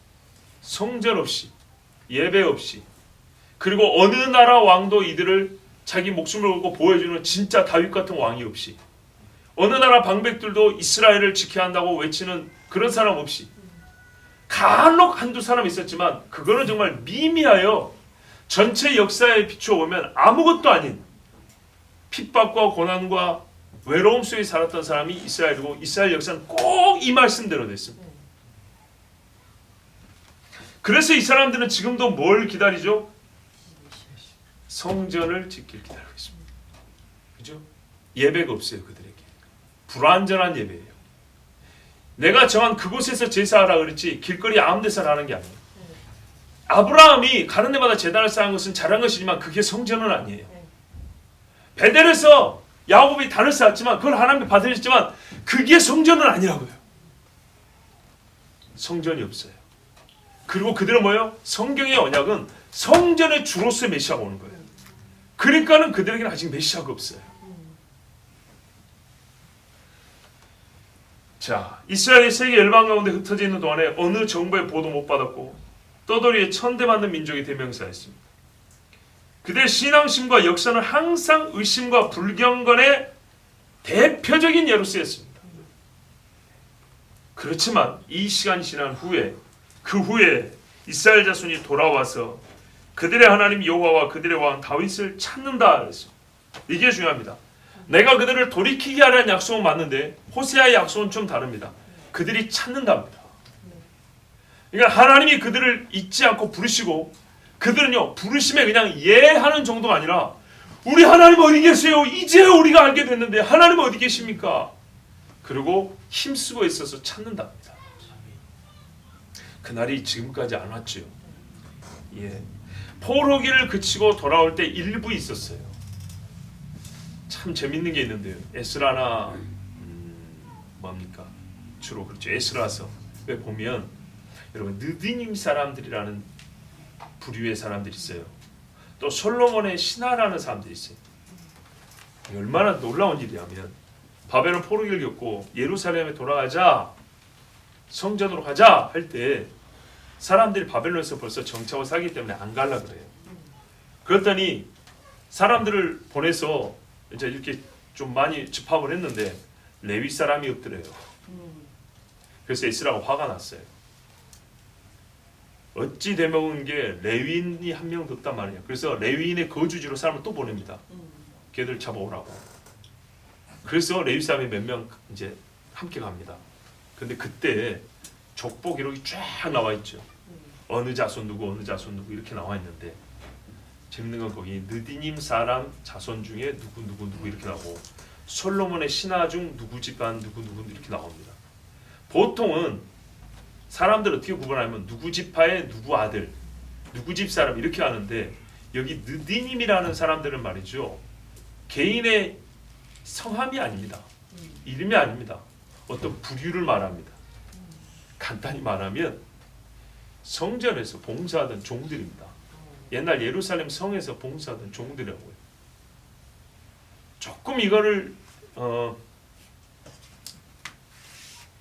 성전 없이 예배 없이 그리고 어느 나라 왕도 이들을 자기 목숨을 걸고 보호해주는 진짜 다윗 같은 왕이 없이, 어느 나라 방백들도 이스라엘을 지켜야 한다고 외치는 그런 사람 없이, 간혹 한두 사람 있었지만 그거는 정말 미미하여 전체 역사에 비추어 보면 아무것도 아닌 핍박과 고난과 외로움 속에 살았던 사람이 이스라엘이고, 이스라엘 역사는 꼭 이 말씀대로 됐습니다. 그래서 이 사람들은 지금도 뭘 기다리죠? 성전을 짓길 기다리고 있습니다. 그죠? 예배가 없어요, 그들에게. 불완전한 예배예요. 내가 정한 그곳에서 제사하라 그랬지 길거리 아무 데서나 하는 게 아니에요. 아브라함이 가는 데마다 제단을 쌓은 것은 잘한 것이지만 그게 성전은 아니에요. 베델에서 야곱이 단을 쌓았지만 그걸 하나님이 받으셨지만 그게 성전은 아니라고요. 성전이 없어요. 그리고 그들은 뭐예요? 성경의 언약은 성전의 주로서의 메시아가 오는 거예요. 그러니까는 그들에게는 아직 메시아가 없어요. 자, 이스라엘이 세계 열방 가운데 흩어져 있는 동안에 어느 정부의 보도 못 받았고 떠돌이에 천대받는 민족이 대명사였습니다. 그들의 신앙심과 역사는 항상 의심과 불경건의 대표적인 예로 쓰였습니다. 그렇지만 이 시간이 지난 후에, 그 후에 이스라엘 자손이 돌아와서 그들의 하나님 여호와와 그들의 왕 다윗을 찾는다 그랬어요. 이게 중요합니다. 내가 그들을 돌이키게 하라는 약속은 맞는데 호세아의 약속은 좀 다릅니다. 그들이 찾는답니다. 그러니까 하나님이 그들을 잊지 않고 부르시고, 그들은요 부르심에 그냥 예하는 정도가 아니라 우리 하나님 어디 계세요? 이제 우리가 알게 됐는데 하나님 어디 계십니까? 그리고 힘쓰고 있어서 찾는답니다. 그날이 지금까지 안 왔죠. 예. 포로기를 그치고 돌아올 때 일부 있었어요. 참 재밌는 게 있는데요. 에스라나 뭡니까? 주로 그렇죠. 에스라서에 보면 여러분 느디님 사람들이라는 부류의 사람들이 있어요. 또 솔로몬의 신하라는 사람들이 있어요. 얼마나 놀라운 일이냐면 바벨론 포로기를 겪고 예루살렘에 돌아가자, 성전으로 가자 할 때 사람들이 바벨론에서 벌써 정착을 사기 때문에 안 갈라 그래요. 그랬더니 사람들을 보내서 이제 이렇게 좀 많이 집합을 했는데 레위 사람이 없더래요. 그래서 에스라가 화가 났어요. 어찌 되먹은 게 레위인이 한 명도 없단 말이냐. 그래서 레위인의 거주지로 사람을 또 보냅니다. 걔들 잡아오라고. 그래서 레위 사람이 몇 명 이제 함께 갑니다. 근데 그때 족보 기록이 쫙 나와 있죠. 어느 자손 누구, 어느 자손 누구 이렇게 나와 있는데 재밌는 건 거기 느디님 사람 자손 중에 누구 이렇게 나오고 솔로몬의 신하 중 누구 집안 누구 이렇게 나옵니다. 보통은 사람들 어떻게 구분하면 누구 지파의 누구 아들, 누구 집 사람 이렇게 하는데 여기 느디님이라는 사람들은 말이죠. 개인의 성함이 아닙니다. 이름이 아닙니다. 어떤 부류를 말합니다. 간단히 말하면 성전에서 봉사하던 종들입니다. 옛날 예루살렘 성에서 봉사하던 종들이라고요. 조금 이거를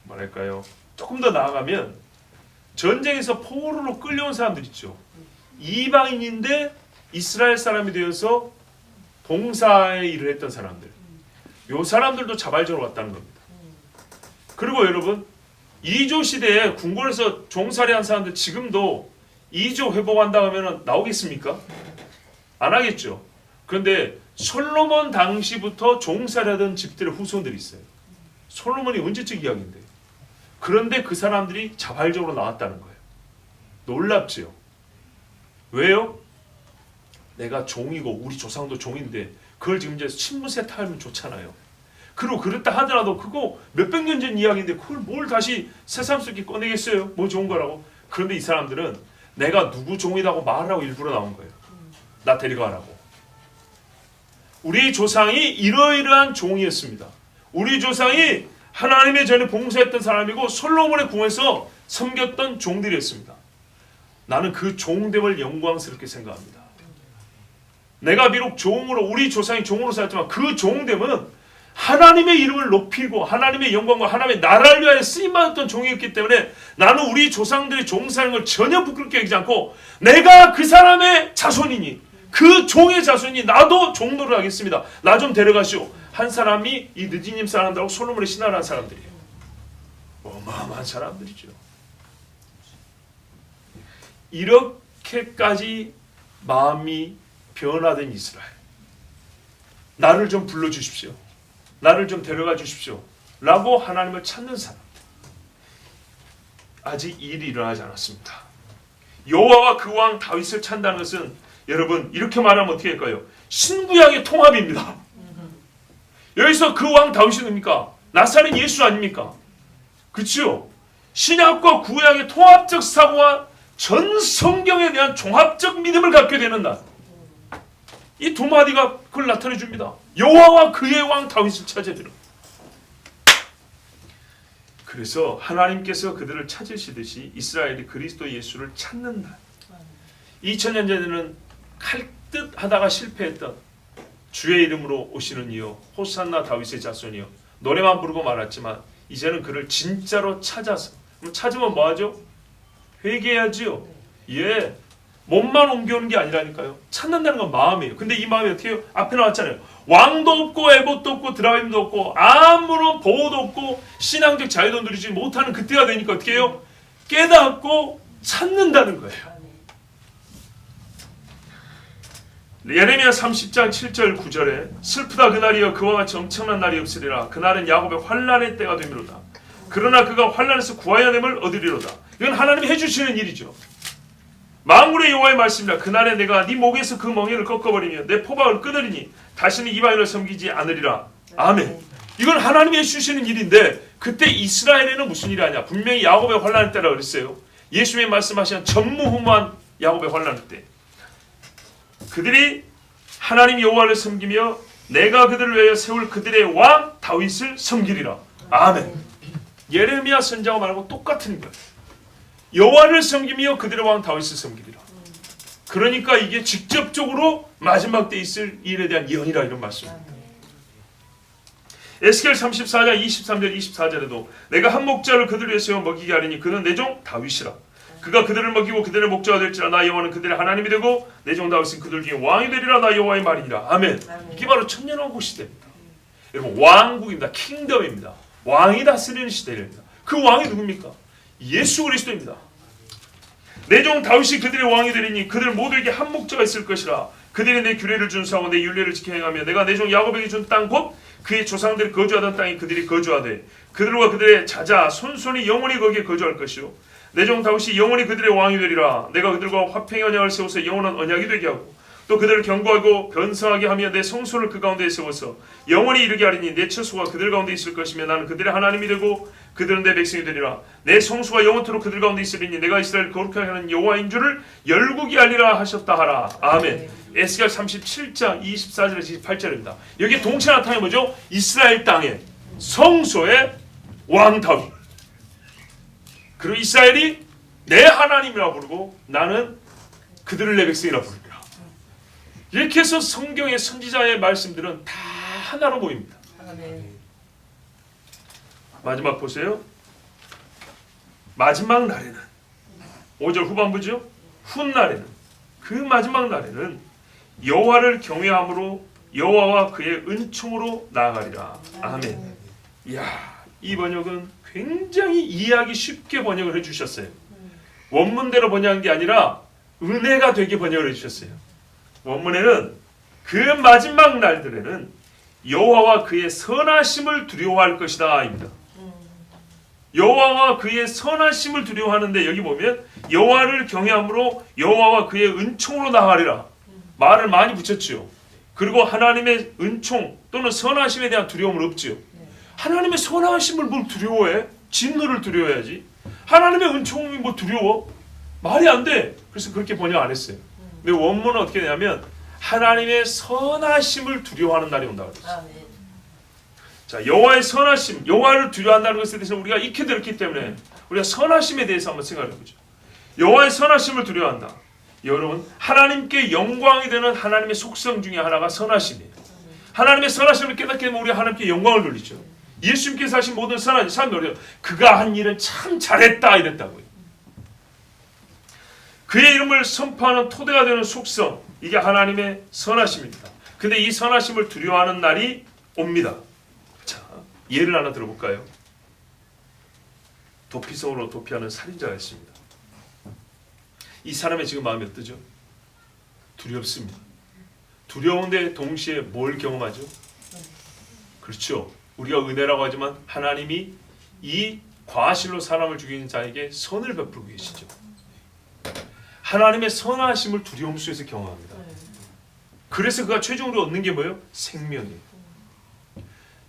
뭐랄까요? 조금 더 나아가면 전쟁에서 포로로 끌려온 사람들 있죠. 이방인인데 이스라엘 사람이 되어서 봉사의 일을 했던 사람들. 요 사람들도 자발적으로 왔다는 겁니다. 그리고 여러분 2조 시대에 궁궐에서 종살이한 사람들 지금도 2조 회복한다 하면 나오겠습니까? 안 하겠죠. 그런데 솔로몬 당시부터 종살이하던 집들의 후손들이 있어요. 솔로몬이 언제적 이야기인데. 그런데 그 사람들이 자발적으로 나왔다는 거예요. 놀랍지요. 왜요? 내가 종이고 우리 조상도 종인데 그걸 지금 이제 친무새 타면 좋잖아요. 그리고 그렇다 하더라도 그거 몇백 년 전 이야기인데 그걸 뭘 다시 새삼스럽게 꺼내겠어요? 뭐 좋은 거라고. 그런데 이 사람들은 내가 누구 종이라고 말하라고 일부러 나온 거예요. 나 데려가라고. 우리 조상이 이러이러한 종이었습니다. 우리 조상이 하나님의 전에 봉사했던 사람이고 솔로몬의 궁에서 섬겼던 종들이었습니다. 나는 그 종됨을 영광스럽게 생각합니다. 내가 비록 종으로 우리 조상이 종으로 살았지만 그 종됨은 하나님의 이름을 높이고 하나님의 영광과 하나님의 나라를 위하여 쓰임받았던 종이었기 때문에 나는 우리 조상들이 종사하는 걸 전혀 부끄럽게 여기지 않고 내가 그 사람의 자손이니 그 종의 자손이 나도 종노를 하겠습니다. 나 좀 데려가시오. 한 사람이 이 느지님 사람들하고 솔로몬의 신하를 한 사람들이에요. 어마어마한 사람들이죠. 이렇게까지 마음이 변화된 이스라엘. 나를 좀 불러주십시오. 나를 좀 데려가 주십시오. 라고 하나님을 찾는 사람들. 아직 일이 일어나지 않았습니다. 여호와와 그 왕 다윗을 찾는다는 것은 여러분 이렇게 말하면 어떻게 할까요? 신구약의 통합입니다. 여기서 그 왕 다윗이 뭡니까? 나사렛 예수 아닙니까? 그렇죠? 신약과 구약의 통합적 사고와 전 성경에 대한 종합적 믿음을 갖게 되는 날. 이 두 마디가 그걸 나타내 줍니다. 여호와와 그의 왕 다윗을 찾아주는. 그래서 하나님께서 그들을 찾으시듯이 이스라엘이 그리스도 예수를 찾는 날. 2000년 전에는 칼듯 하다가 실패했던 주의 이름으로 오시는 이여 호산나 다윗의 자손이여 노래만 부르고 말았지만 이제는 그를 진짜로 찾아서 찾으면 뭐하죠? 회개해야지요. 예, 몸만 옮겨오는 게 아니라니까요. 찾는다는 건 마음이에요. 근데 이 마음이 어떻게 해요? 앞에 나왔잖아요. 왕도 없고 에봇도 없고 드라임도 없고 아무런 보호도 없고 신앙적 자유도 누리지 못하는 그때가 되니까 어떻게 해요? 깨닫고 찾는다는 거예요. 예레미야 30장 7절 9절에 슬프다 그날이여 그와 같이 엄청난 날이 없으리라. 그날은 야곱의 환난의 때가 되미로다. 그러나 그가 환난에서 구하여 냄을 얻으리로다. 이건 하나님이 해주시는 일이죠. 만군의 여호와의 말씀이라. 그날에 내가 네 목에서 그 멍에를 꺾어버리며 내 포박을 끊으리니 다시는 이방인을 섬기지 않으리라. 아멘. 이건 하나님이 해주시는 일인데 그때 이스라엘에는 무슨 일이 아니야. 분명히 야곱의 환난의 때라 그랬어요. 예수님이 말씀하신 전무후무한 야곱의 환난의 때. 그들이 하나님 여호와를 섬기며 내가 그들을 위하여 세울 그들의 왕 다윗을 섬기리라. 아멘. 예레미야 선지자가 말하고 똑같은 거예요. 여호와를 섬기며 그들의 왕 다윗을 섬기리라. 그러니까 이게 직접적으로 마지막 때 있을 일에 대한 예언이라 이런 말씀입니다. 에스겔 34장 23절 24절에도 내가 한 목자를 그들을 위해 세워 먹이게 하리니 그는 내 종 다윗이라. 그가 그들을 먹이고 그들의 목자가 될지라. 나 여호와는 그들의 하나님이 되고 내 종 다윗은 그들 중에 왕이 되리라. 나 여호와의 말이니라. 아멘. 이게 바로 천년왕국 시대입니다. 여러분 왕국입니다. 킹덤입니다. 왕이 다스리는 시대입니다. 그 왕이 누굽니까? 예수 그리스도입니다. 내 종 다윗이 그들의 왕이 되리니 그들 모두에게 한 목자가 있을 것이라. 그들이 내 규례를 준수하고 내 율례를 지켜 행하며 내가 내 종 야곱에게 준 땅 곧 그의 조상들이 거주하던 땅이 그들이 거주하되 그들과 그들의 자자 손손이 영원히 거기에 거주할 것이요 내 종 다윗이 영원히 그들의 왕이 되리라. 내가 그들과 화평의 언약을 세워서 영원한 언약이 되게 하고 또 그들을 견고하고 변성하게 하며 내 성소를 그 가운데에 세워서 영원히 이르게 하리니 내 처소가 그들 가운데 있을 것이며 나는 그들의 하나님이 되고 그들은 내 백성이 되리라. 내 성소가 영원토록 그들 가운데 있으리니 내가 이스라엘을 거룩하게 하는 여호와인 줄을 열국이 알리라 하셨다 하라. 아멘. 에스겔 37장 24절에서 28절입니다. 여기 동시에 나타나는 뭐죠? 이스라엘 땅에 성소의 왕 다윗. 그리고 이스라엘이 내 하나님이라고 부르고 나는 그들을 내 백성이라고 부릅니다. 이렇게 해서 성경의 선지자의 말씀들은 다 하나로 보입니다. 마지막 보세요. 마지막 날에는 5절 후반부죠. 훗날에는 그 마지막 날에는 여호와를 경외함으로 여호와와 그의 은총으로 나아가리라. 아멘. 이야, 이 번역은 굉장히 이해하기 쉽게 번역을 해주셨어요. 원문대로 번역한 게 아니라 은혜가 되게 번역을 해주셨어요. 원문에는 그 마지막 날들에는 여호와와 그의 선하심을 두려워할 것이다 입니다. 여호와와 그의 선하심을 두려워하는데 여기 보면 여호와를 경외함으로 여호와와 그의 은총으로 나아가리라. 말을 많이 붙였지요. 그리고 하나님의 은총 또는 선하심에 대한 두려움은 없지요. 하나님의 선하심을 뭘 두려워해? 진노를 두려워해야지. 하나님의 은총이 뭐 두려워? 말이 안 돼. 그래서 그렇게 번역 안 했어요. 근데 원문은 어떻게 되냐면 하나님의 선하심을 두려워하는 날이 온다고 그랬어요. 자, 여호와의 선하심, 여호와를 두려워한다는 것에 대해서 우리가 익히 들었기 때문에 우리가 선하심에 대해서 한번 생각해 보죠. 여호와의 선하심을 두려워한다. 여러분, 하나님께 영광이 되는 하나님의 속성 중에 하나가 선하심이에요. 하나님의 선하심을 깨닫게 되면 우리 하나님께 영광을 돌리죠. 예수님께서 하신 모든 선한 사람들이 그가 한 일은 참 잘했다 이랬다고요. 그의 이름을 선포하는 토대가 되는 속성, 이게 하나님의 선하심입니다. 근데 이 선하심을 두려워하는 날이 옵니다. 자, 예를 하나 들어볼까요? 도피성으로 도피하는 살인자가 있습니다. 이 사람의 지금 마음이 어떠죠? 두렵습니다. 두려운데 동시에 뭘 경험하죠? 그렇죠. 우리가 은혜라고 하지만 하나님이 이 과실로 사람을 죽이는 자에게 선을 베풀고 계시죠. 하나님의 선하심을 두려움 속에서 경험합니다. 그래서 그가 최종으로 얻는 게 뭐예요? 생명이에요.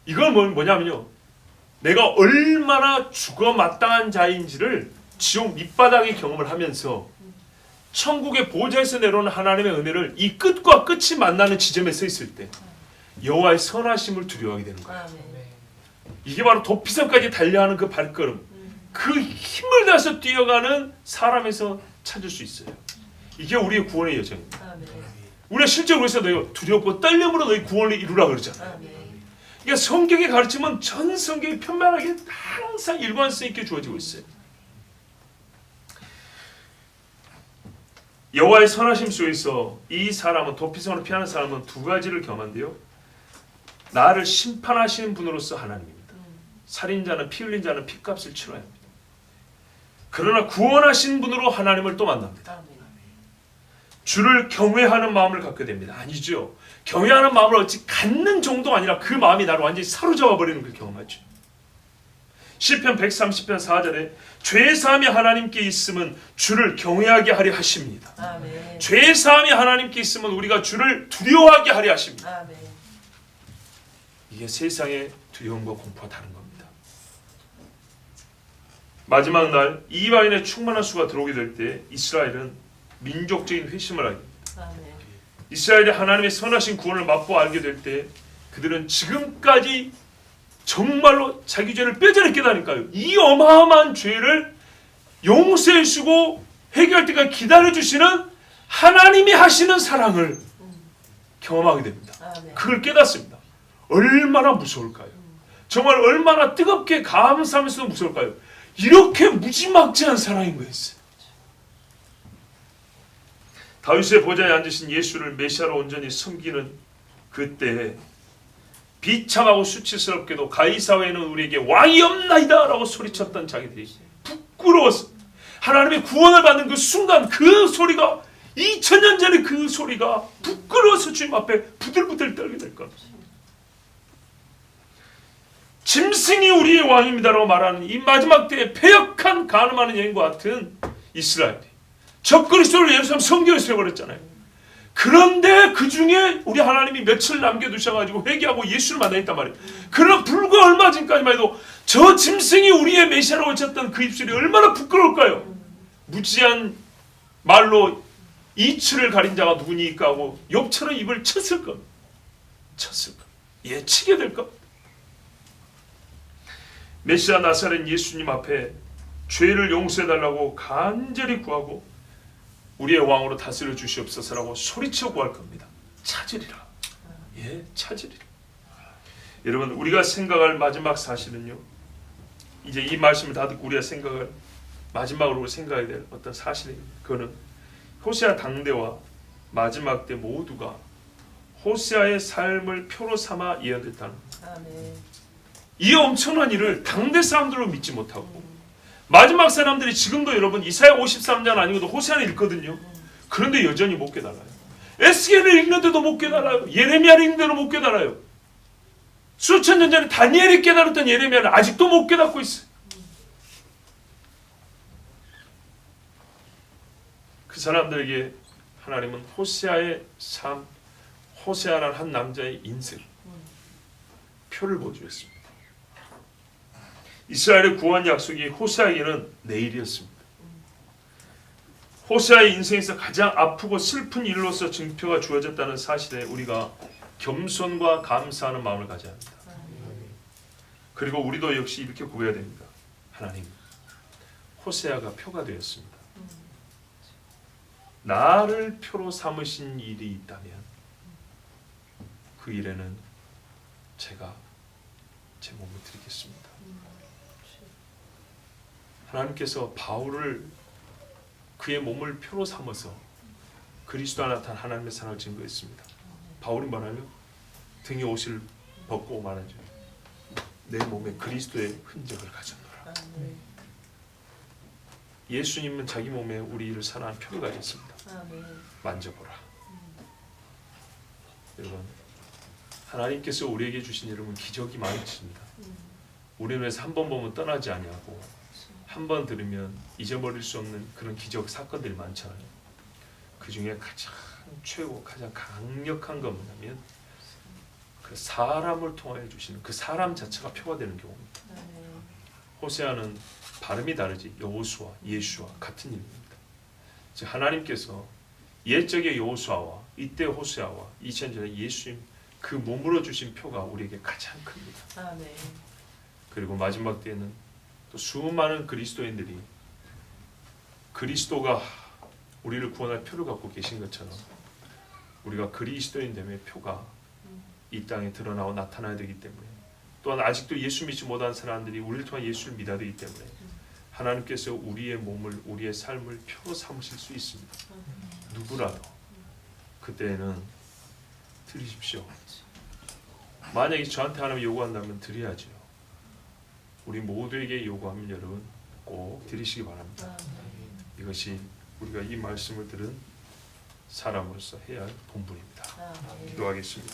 이건 뭐냐면요. 내가 얼마나 죽어 마땅한 자인지를 지옥 밑바닥의 경험을 하면서 천국의 보좌에서 내려오는 하나님의 은혜를 이 끝과 끝이 만나는 지점에 서 있을 때 여호와의 선하심을 두려워하게 되는 거예요. 이게 바로 도피성까지 달려하는 그 발걸음, 그 힘을 다해서 뛰어가는 사람에서 찾을 수 있어요. 이게 우리의 구원의 여정입니다. 우리가 실제로 그래서 너희 두렵고 떨림으로 너희 구원을 이루라 그러잖아요. 그러니까 성경의 가르침은 전 성경이 편만하게 항상 일관성 있게 주어지고 있어요. 여호와의 선하심 속에서 이 사람은, 도피성으로 피하는 사람은 두 가지를 경험한대요. 나를 심판하시는 분으로서 하나님입니다. 살인자는, 피 흘린 자는 피값을 치러야 합니다. 그러나 구원하신 분으로 하나님을 또 만납니다. 주를 경외하는 마음을 갖게 됩니다. 아니죠. 경외하는 마음을 어찌 갖는 정도가 아니라 그 마음이 나를 완전히 사로잡아 버리는 걸 경험하죠. 시편 130편 4절에 죄사함이 하나님께 있으면 주를 경외하게 하려 하십니다. 아멘. 죄사함이 하나님께 있으면 우리가 주를 두려워하게 하려 하십니다. 아멘. 이게 세상의 두려움과 공포가 다른 겁니다. 마지막 날 이방인의 충만한 수가 들어오게 될 때 이스라엘은 민족적인 회심을 하게 됩니다. 아멘. 이스라엘이 하나님의 선하신 구원을 맛보아 알게 될 때 그들은 지금까지 정말로 자기 죄를 뼈저리 깨닫으니까요. 이 어마어마한 죄를 용서해 주시고 해결할 때까지 기다려주시는 하나님이 하시는 사랑을 경험하게 됩니다. 아멘. 그걸 깨닫습니다. 얼마나 무서울까요? 정말 얼마나 뜨겁게 감사하면서도 무서울까요? 이렇게 무지막지한 사랑인 거였어요. 다윗의 보좌에 앉으신 예수를 메시아로 온전히 섬기는 그때에 비참하고 수치스럽게도 가이사회에는 우리에게 왕이 없나이다 라고 소리쳤던 자기들이 부끄러워서 하나님의 구원을 받는 그 순간, 그 소리가 2000년 전의 그 소리가 부끄러워서 주님 앞에 부들부들 떨게 될 겁니다. 짐승이 우리의 왕입니다라고 말하는 이 마지막 때에 패역한 간음하는 여인과 같은 이스라엘이 적그리스도를 예루살렘 성경에 세워버렸잖아요. 그런데 그 중에 우리 하나님이 며칠 남겨두셔가지고 회개하고 예수를 만나있단 말이에요. 그러나 불과 얼마 전까지만 해도 저 짐승이 우리의 메시아라고 외쳤던 그 입술이 얼마나 부끄러울까요? 무지한 말로 이치를 가린 자가 누구니까 하고 욕처럼 입을 쳤을 겁니다. 쳤을 겁니다. 예, 치게 될 겁니다. 메시아 나사렛 예수님 앞에 죄를 용서해달라고 간절히 구하고 우리의 왕으로 다스려 주시옵소서라고 소리쳐 구할 겁니다. 찾으리라. 예, 찾으리라. 여러분, 우리가 생각할 마지막 사실은요, 이제 이 말씀을 다 듣고 우리가 생각할 마지막으로 생각해야 될 어떤 사실입니다. 그거는 호세아 당대와 마지막 때 모두가 호세아의 삶을 표로 삼아 예언됐다는 겁니다. 아멘. 이 엄청난 일을 당대 사람들로 믿지 못하고 마지막 사람들이 지금도 여러분 이사야 53장 아니고도 호세아를 읽거든요. 그런데 여전히 못 깨달아요. 에스겔을 읽는데도 못 깨달아요. 예레미야를 읽는데도 못 깨달아요. 수천 년 전에 다니엘이 깨달았던 예레미야를 아직도 못 깨닫고 있어요. 그 사람들에게 하나님은 호세아의 삶, 호세아라는 한 남자의 인생 표를 보여주었습니다. 이스라엘의 구원 약속이 호세아에게는 내일이었습니다. 호세아의 인생에서 가장 아프고 슬픈 일로서 증표가 주어졌다는 사실에 우리가 겸손과 감사하는 마음을 가져야 합니다. 그리고 우리도 역시 이렇게 고백해야 됩니다. 하나님, 호세아가 표가 되었습니다. 나를 표로 삼으신 일이 있다면 그 일에는 제가 제 몸을 드리겠습니다. 하나님께서 바울을 그의 몸을 표로 삼아서 그리스도 안에 나타난 하나님의 사랑을 증거했습니다. 바울이 말하며 등에 옷을 벗고 말하죠. 내 몸에 그리스도의 흔적을 가졌노라. 예수님은 자기 몸에 우리를 사랑한 표를 가졌습니다. 만져보라. 여러분, 하나님께서 우리에게 주신 여러분 기적이 많으십니다. 우리는 그래서 한 번 보면 떠나지 아니하고 한 번 들으면 잊어버릴 수 없는 그런 기적 사건들이 많잖아요. 그 중에 가장 최고 가장 강력한 건 뭐냐면 그 사람을 통하여 주시는 그 사람 자체가 표가 되는 경우입니다. 호세아는 발음이 다르지 여호수아, 예수와 같은 이름입니다. 즉 하나님께서 옛적의 여호수아와 이때 호세아와 2000년의 예수님 그 몸으로 주신 표가 우리에게 가장 큽니다. 그리고 마지막 때에는 또 수많은 그리스도인들이 그리스도가 우리를 구원할 표를 갖고 계신 것처럼 우리가 그리스도인됨의 표가 이 땅에 드러나고 나타나야 되기 때문에 또한 아직도 예수 믿지 못한 사람들이 우리를 통한 예수를 믿어야 되기 때문에 하나님께서 우리의 몸을 우리의 삶을 표로 삼으실 수 있습니다. 누구라도 그때는 드리십시오. 만약에 저한테 하나님 요구한다면 드려야죠. 우리 모두에게 요구하면 여러분 꼭 드리시기 바랍니다. 이것이 우리가 이 말씀을 들은 사람으로서 해야 할 본분입니다. 기도하겠습니다.